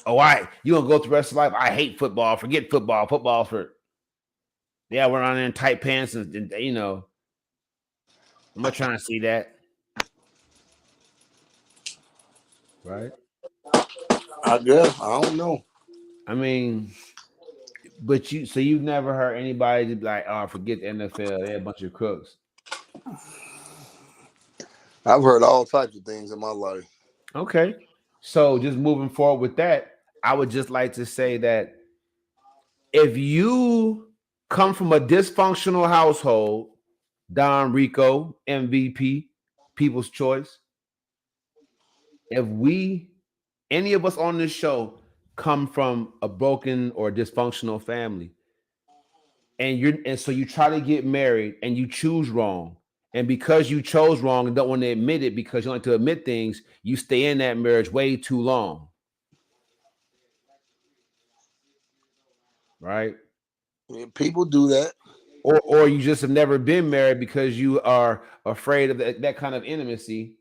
Oh, you gonna go through the rest of life? I hate football. Forget football. Football for we're on there in tight pants and you know. I'm not trying to see that, right? I guess I don't know. I mean, but you've never heard anybody be like, oh, forget the NFL. They're a bunch of crooks. I've heard all types of things in my life. Okay. So just moving forward with that, I would just like to say that if you come from a dysfunctional household, Don Rico, MVP, People's Choice, if any of us on this show come from a broken or dysfunctional family, and so you try to get married and you choose wrong, and because you chose wrong and don't want to admit it because you don't like to admit things, you stay in that marriage way too long, right? Yeah, people do that. Or you just have never been married because you are afraid of that kind of intimacy,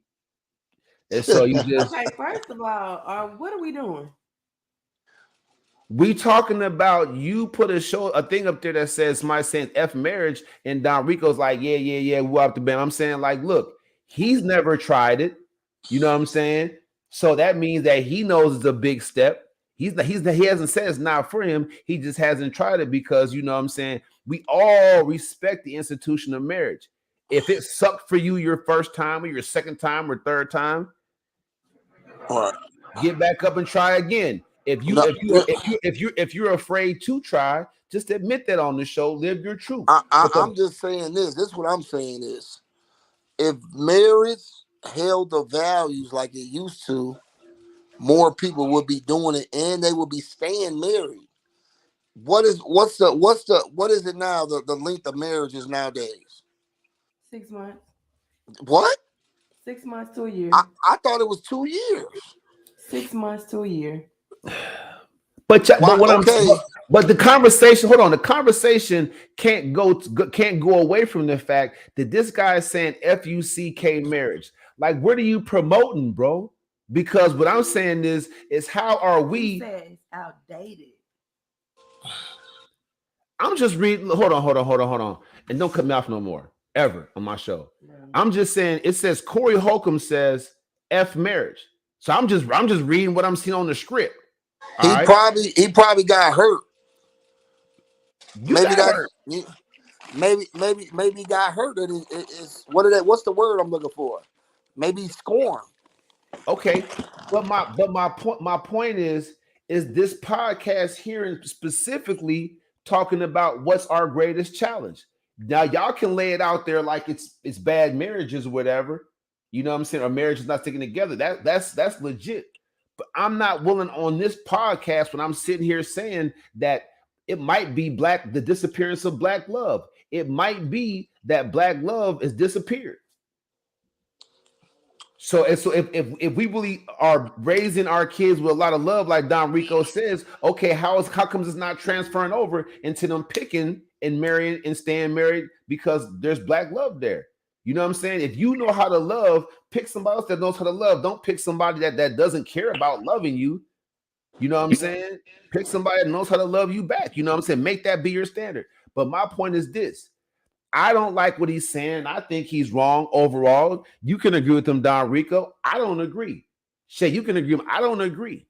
and so you just Okay, first of all, what are we doing? we talking about you put a thing up there that says my saying F marriage, and Don Rico's like, yeah, we up the band. I'm saying, like, look, he's never tried it. You know what I'm saying? So that means that he knows it's a big step. He hasn't said it's not for him. He just hasn't tried it because, you know what I'm saying, we all respect the institution of marriage. If it sucked for you your first time or your second time or third time, Right. get back up and try again. No, If you're afraid to try, just admit that on the show. Live your truth. I'm just saying this. This is what I'm saying is, if marriage held the values like it used to, more people would be doing it and they would be staying married. What is it now? The length of marriages nowadays? 6 months. What? 6 months to a year. I thought it was 2 years. 6 months to a year. But Why? what I'm Okay. but the conversation, hold on, the conversation can't go away from the fact that this guy is saying FUCK marriage. Like, what are you promoting, bro? Because what I'm saying is how are He we? says it's outdated. I'm just reading. Hold on, and don't cut me off no more ever on my show. No. I'm just saying it says Corey Holcomb says F marriage. So I'm just reading what I'm seeing on the script. All He right, probably got hurt. you Maybe got that's hurt. maybe he got hurt. It's what's the word I'm looking for? Maybe scorn. Okay, my point is this podcast here and specifically talking about what's our greatest challenge. Now y'all can lay it out there like it's bad marriages or whatever. You know what I'm saying? Or marriage is not sticking together. That's legit. But I'm not willing on this podcast when I'm sitting here saying that it might be the disappearance of black love. It might be that black love has disappeared. So if we really are raising our kids with a lot of love, like Don Rico says, okay, how comes it's not transferring over into them picking and marrying and staying married because there's black love there. You know what I'm saying? If you know how to love, pick somebody else that knows how to love. Don't pick somebody that doesn't care about loving you. You know what I'm saying? Pick somebody that knows how to love you back. You know what I'm saying? Make that be your standard. But my point is this. I don't like what he's saying. I think he's wrong overall. You can agree with him, Don Rico. I don't agree. Shay, you can agree. I don't agree.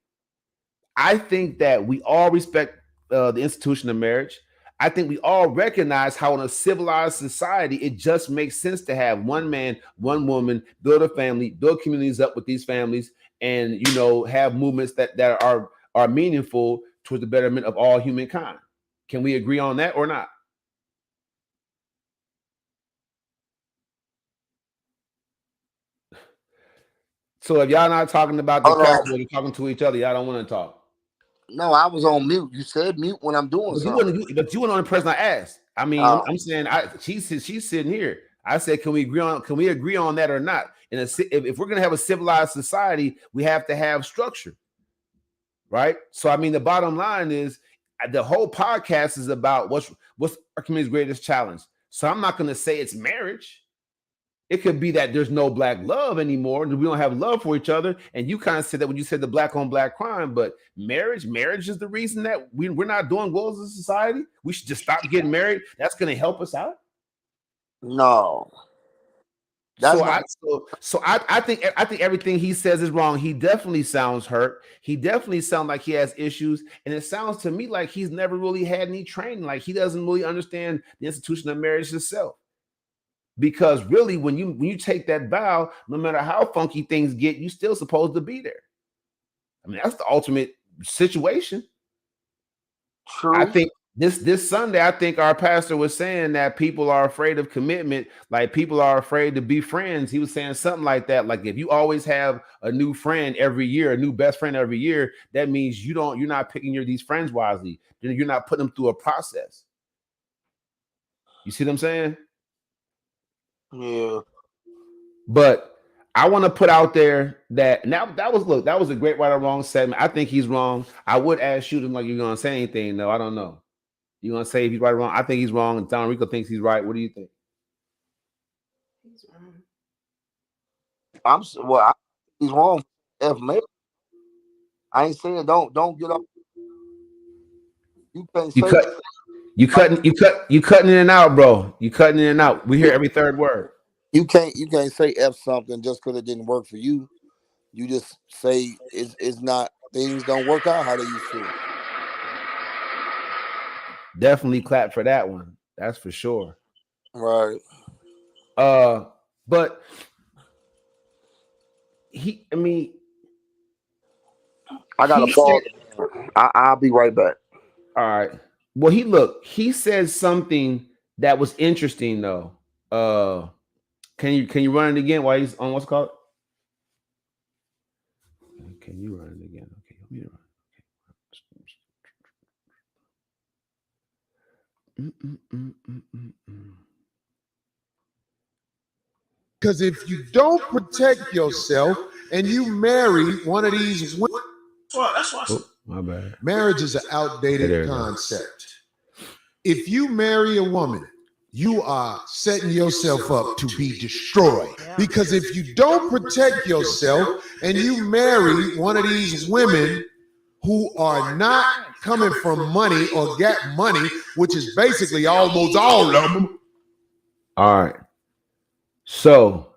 I think that we all respect the institution of marriage. I think we all recognize how in a civilized society, it just makes sense to have one man, one woman, build a family, build communities up with these families, and have movements that are meaningful towards the betterment of all humankind. Can we agree on that or not? So if y'all not talking about the Hold on. Cowboys, you're talking to each other, y'all don't want to talk. No, I was on mute. You said mute when I'm doing But you something. wouldn't. But you weren't the only person I asked. I mean, Oh, I'm saying she's sitting here. I said, can we agree on that or not? And if we're gonna have a civilized society, we have to have structure, right? So I mean, the bottom line is the whole podcast is about what's our community's greatest challenge. So I'm not gonna say it's marriage. It could be that there's no black love anymore. We don't have love for each other. And you kind of said that when you said the black on black crime, but marriage is the reason that we're not doing well as a society. We should just stop getting married. That's going to help us out. no. That's So not I think everything he says is wrong. He definitely sounds hurt. He definitely sounds like he has issues, and it sounds to me like he's never really had any training. Like he doesn't really understand the institution of marriage itself. Because really, when you take that vow, no matter how funky things get, you still supposed to be there. I mean, that's the ultimate situation. true. I think this Sunday, I think our pastor was saying that people are afraid of commitment, like people are afraid to be friends. He was saying something like that. Like if you always have a new friend every year, a new best friend every year, that means you're not picking these friends wisely. You're not putting them through a process. You see what I'm saying? Yeah. But I want to put out there that now that was a great right or wrong segment. I think he's wrong. I would ask you like you're gonna say anything. No, I don't know. You're gonna say if he's right or wrong. I think he's wrong, and Don Rico thinks he's right. What do you think? He's wrong. He's wrong. F man. I ain't saying don't get up. You can't You say cut you cutting in and out, bro. You cutting in and out. We hear every third word. you can't say F something just because it didn't work for you. You just say it's not things don't work out how they used to. Definitely clap for that one. That's for sure. Right. But I mean, I got a he said, pause. I'll be right back. all right. Well, he said something that was interesting though. Can you run it again while he's on what's called? Can you run it again? Okay, let me run. Because if you don't protect yourself and you marry one of these women, Oh, my bad. marriage is an outdated concept. If you marry a woman, you are setting yourself up to be destroyed. Because if you don't protect yourself and you marry one of these women who are not coming from money or get money, which is basically almost all of them. All right. So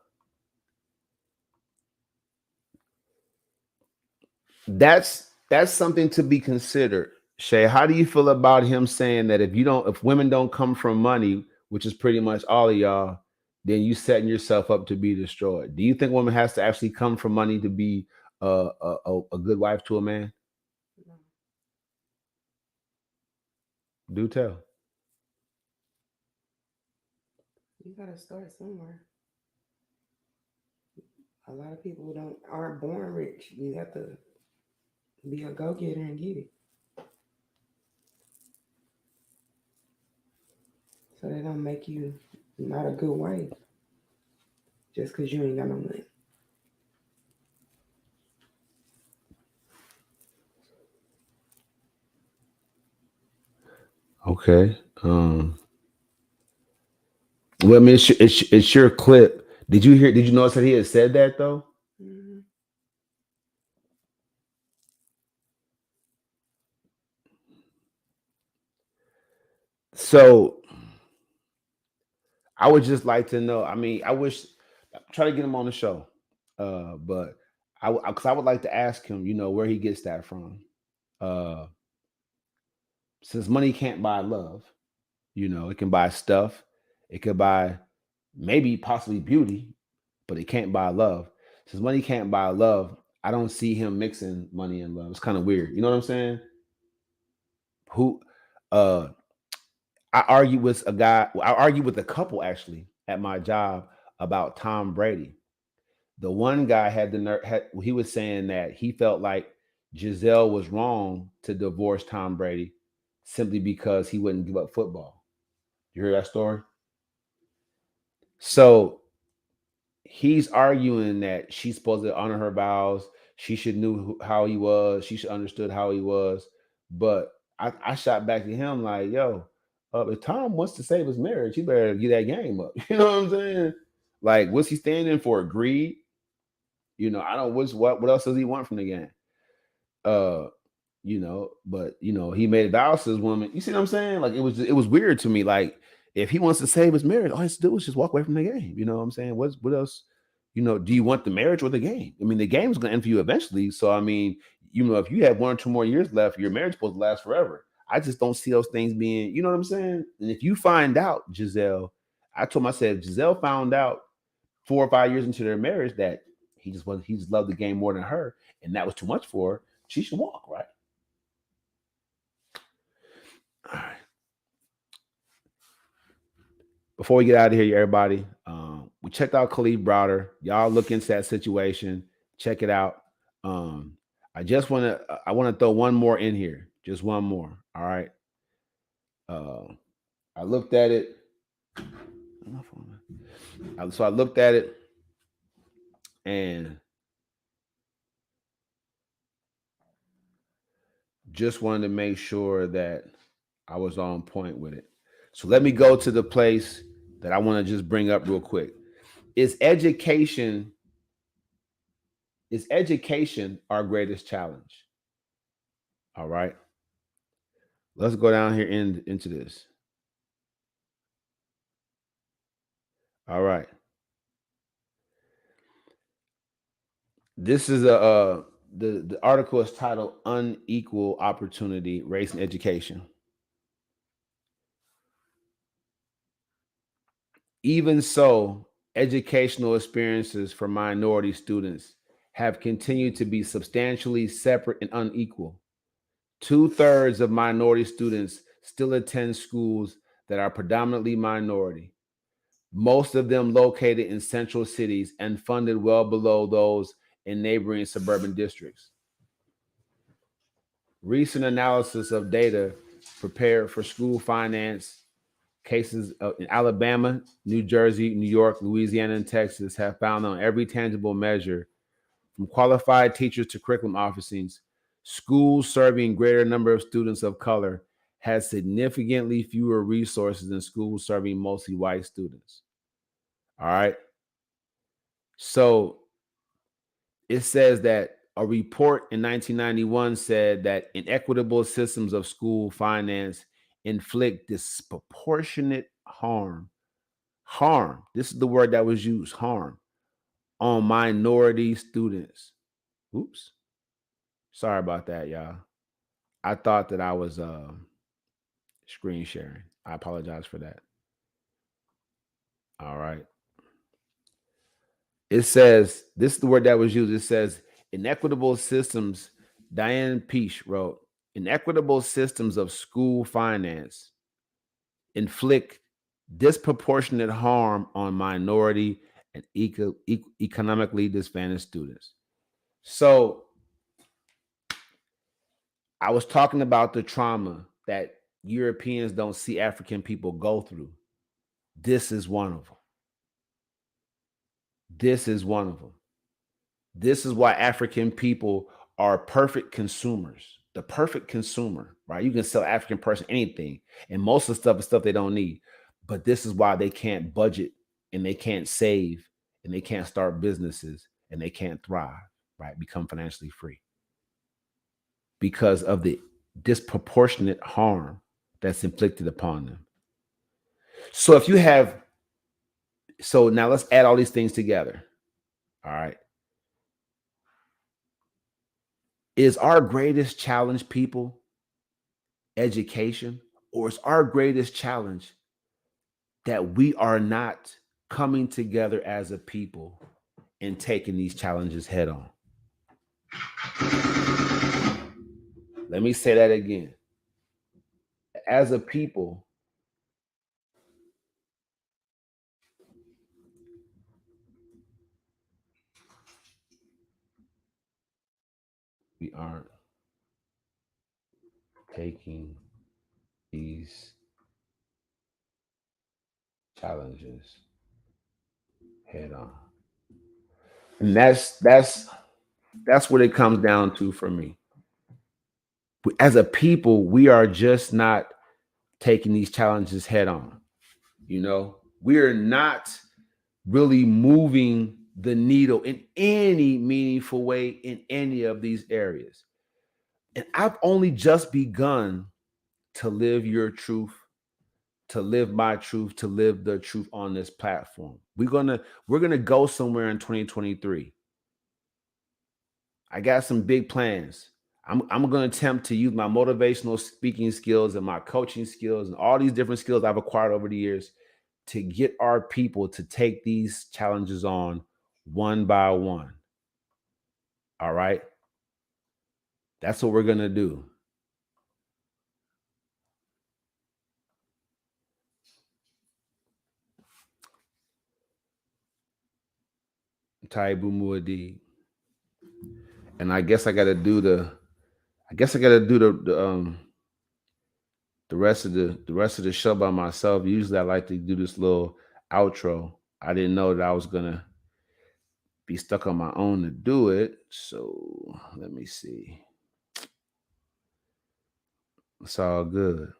that's something to be considered. Shay, how do you feel about him saying that if women don't come from money, which is pretty much all of y'all, then you setting yourself up to be destroyed? Do you think woman has to actually come from money to be a good wife to a man? No. Do tell. You gotta start somewhere. A lot of people aren't born rich. You have to be a go getter and get it. So they don't make you not a good wife just because you ain't got no money. Okay. Well, I mean, it's your clip. Did you notice that he had said that though? Mm-hmm. So I would just like to know. I mean, try to get him on the show. But because I would like to ask him, where he gets that from. Uh, since money can't buy love, it can buy stuff, it could buy maybe possibly beauty, but it can't buy love. Since money can't buy love, I don't see him mixing money and love. It's kind of weird. You know what I'm saying? Who uh I argued with a couple actually at my job about Tom Brady. The one guy had the nerve. He was saying that he felt like Giselle was wrong to divorce Tom Brady simply because he wouldn't give up football. You hear that story? So he's arguing that she's supposed to honor her vows. She should knew how he was. She should understood how he was. But I shot back to him like, yo, if Tom wants to save his marriage, he better get that game up. You know what I'm saying? Like, what's he standing for? Greed? I don't. What else does he want from the game? Uh, but he made vows to his woman. You see what I'm saying? Like it was weird to me. Like if he wants to save his marriage, all he has to do is just walk away from the game. You know what I'm saying? What else? Do you want the marriage or the game? I mean, the game is gonna end for you eventually. So I mean, if you have 1 or 2 more years left, your marriage is supposed to last forever. I just don't see those things being, you know what I'm saying? And if you find out, Giselle, I told myself, Giselle found out 4 or 5 years into their marriage that he just loved the game more than her, and that was too much for her. She should walk, right? All right. Before we get out of here, everybody, we checked out Khalid Browder. Y'all look into that situation. Check it out. Um, I want to throw one more in here. Just one more. All right. Uh, I looked at it. So I looked at it and just wanted to make sure that I was on point with it. So let me go to the place that I want to just bring up real quick. Is education our greatest challenge? All right. Let's go down here into this. All right. This is the article is titled Unequal Opportunity, Race and Education. Even so, educational experiences for minority students have continued to be substantially separate and unequal. 2/3 of minority students still attend schools that are predominantly minority, most of them located in central cities and funded well below those in neighboring suburban districts. Recent analysis of data prepared for school finance cases in Alabama, New Jersey, New York, Louisiana, and Texas have found on every tangible measure, from qualified teachers to curriculum officers, schools serving greater number of students of color has significantly fewer resources than schools serving mostly white students. All right. So it says that a report in 1991 said that inequitable systems of school finance inflict disproportionate harm. Harm. This is the word that was used, harm, on minority students. Oops. Sorry about that, y'all. I thought that I was screen sharing. I apologize for that. All right. It says, this is the word that was used. It says inequitable systems. Diane Peach wrote, inequitable systems of school finance inflict disproportionate harm on minority and economically disadvantaged students. So I was talking about the trauma that Europeans don't see African people go through. This is one of them. This is one of them. This is why African people are perfect consumers. The perfect consumer, right? You can sell African person anything, and most of the stuff is stuff they don't need. But this is why they can't budget and they can't save and they can't start businesses and they can't thrive, right? Become financially free because of the disproportionate harm that's inflicted upon them. So if you have, so now let's add all these things together. All right. Is our greatest challenge, people, education, or is our greatest challenge that we are not coming together as a people and taking these challenges head on? Let me say that again. As a people, we aren't taking these challenges head on. And that's what it comes down to for me. As a people, we are just not taking these challenges head on. You know, we are not really moving the needle in any meaningful way in any of these areas. And I've only just begun to live your truth, to live my truth, to live the truth on this platform. We're gonna go somewhere in 2023. I got some big plans. I'm going to attempt to use my motivational speaking skills and my coaching skills and all these different skills I've acquired over the years to get our people to take these challenges on one by one. All right. That's what we're going to do. Taibu Muad'Dib. And I guess I got to do the the rest of the show by myself. Usually I like to do this little outro. I didn't know that I was going to be stuck on my own to do it. So let me see. It's all good.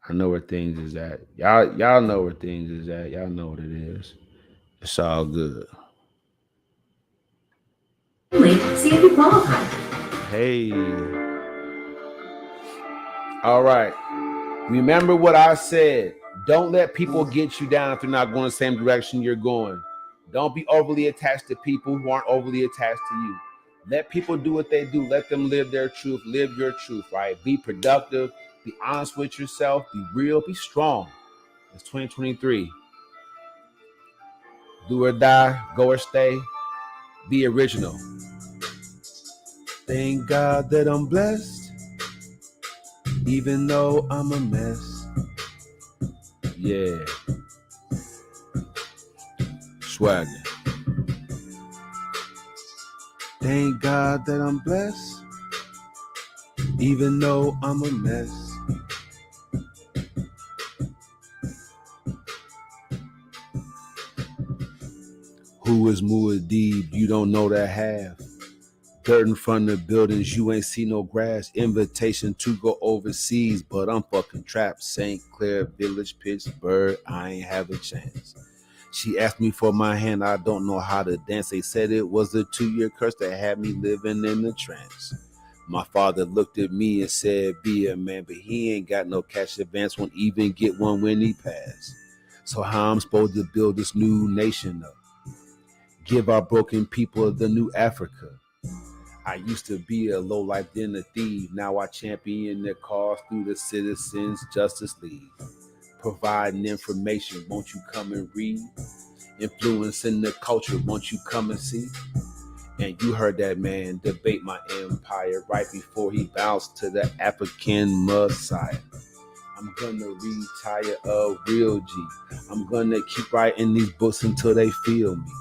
I know where things is at. Y'all know where things is at. Y'all know what it is. It's all good. See if you qualify. Hey. All right. Remember what I said. Don't let people get you down if they're not going the same direction you're going. Don't be overly attached to people who aren't overly attached to you. Let people do what they do. Let them live their truth. Live your truth, right? Be productive. Be honest with yourself. Be real. Be strong. It's 2023. Do or die. Go or stay. Be original. Thank God that I'm blessed, even though I'm a mess. Yeah. Swagger. Thank God that I'm blessed, even though I'm a mess. Who is Muad'Dib? You don't know that half. Dirt in front of the buildings, you ain't see no grass. Invitation to go overseas, but I'm fucking trapped. St. Clair Village, Pittsburgh, I ain't have a chance. She asked me for my hand, I don't know how to dance. They said it was a 2-year curse that had me living in a trance. My father looked at me and said, be a man, but he ain't got no cash advance, won't even get one when he passed. So how I'm supposed to build this new nation up? Give our broken people the new Africa. I used to be a lowlife, then a thief. Now I champion the cause through the Citizens Justice League. Providing information, won't you come and read? Influencing the culture, won't you come and see? And you heard that man debate my empire right before he bounced to the African Messiah. I'm gonna retire a real G. I'm gonna keep writing these books until they feel me.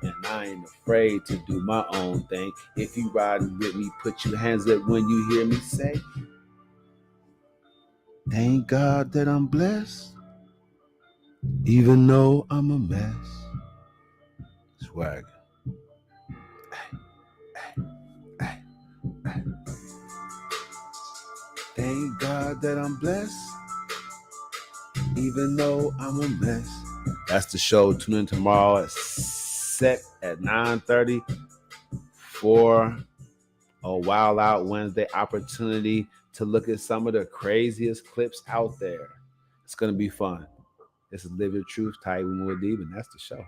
And I ain't afraid to do my own thing. If you riding with me, put your hands up when you hear me say, thank God that I'm blessed, even though I'm a mess. Swag. Thank God that I'm blessed, even though I'm a mess. That's the show. Tune in tomorrow at 9:30 for a Wild Out Wednesday opportunity to look at some of the craziest clips out there. It's going to be fun. This is Live Your Truth, Taibu Muad'Dib, and that's the show.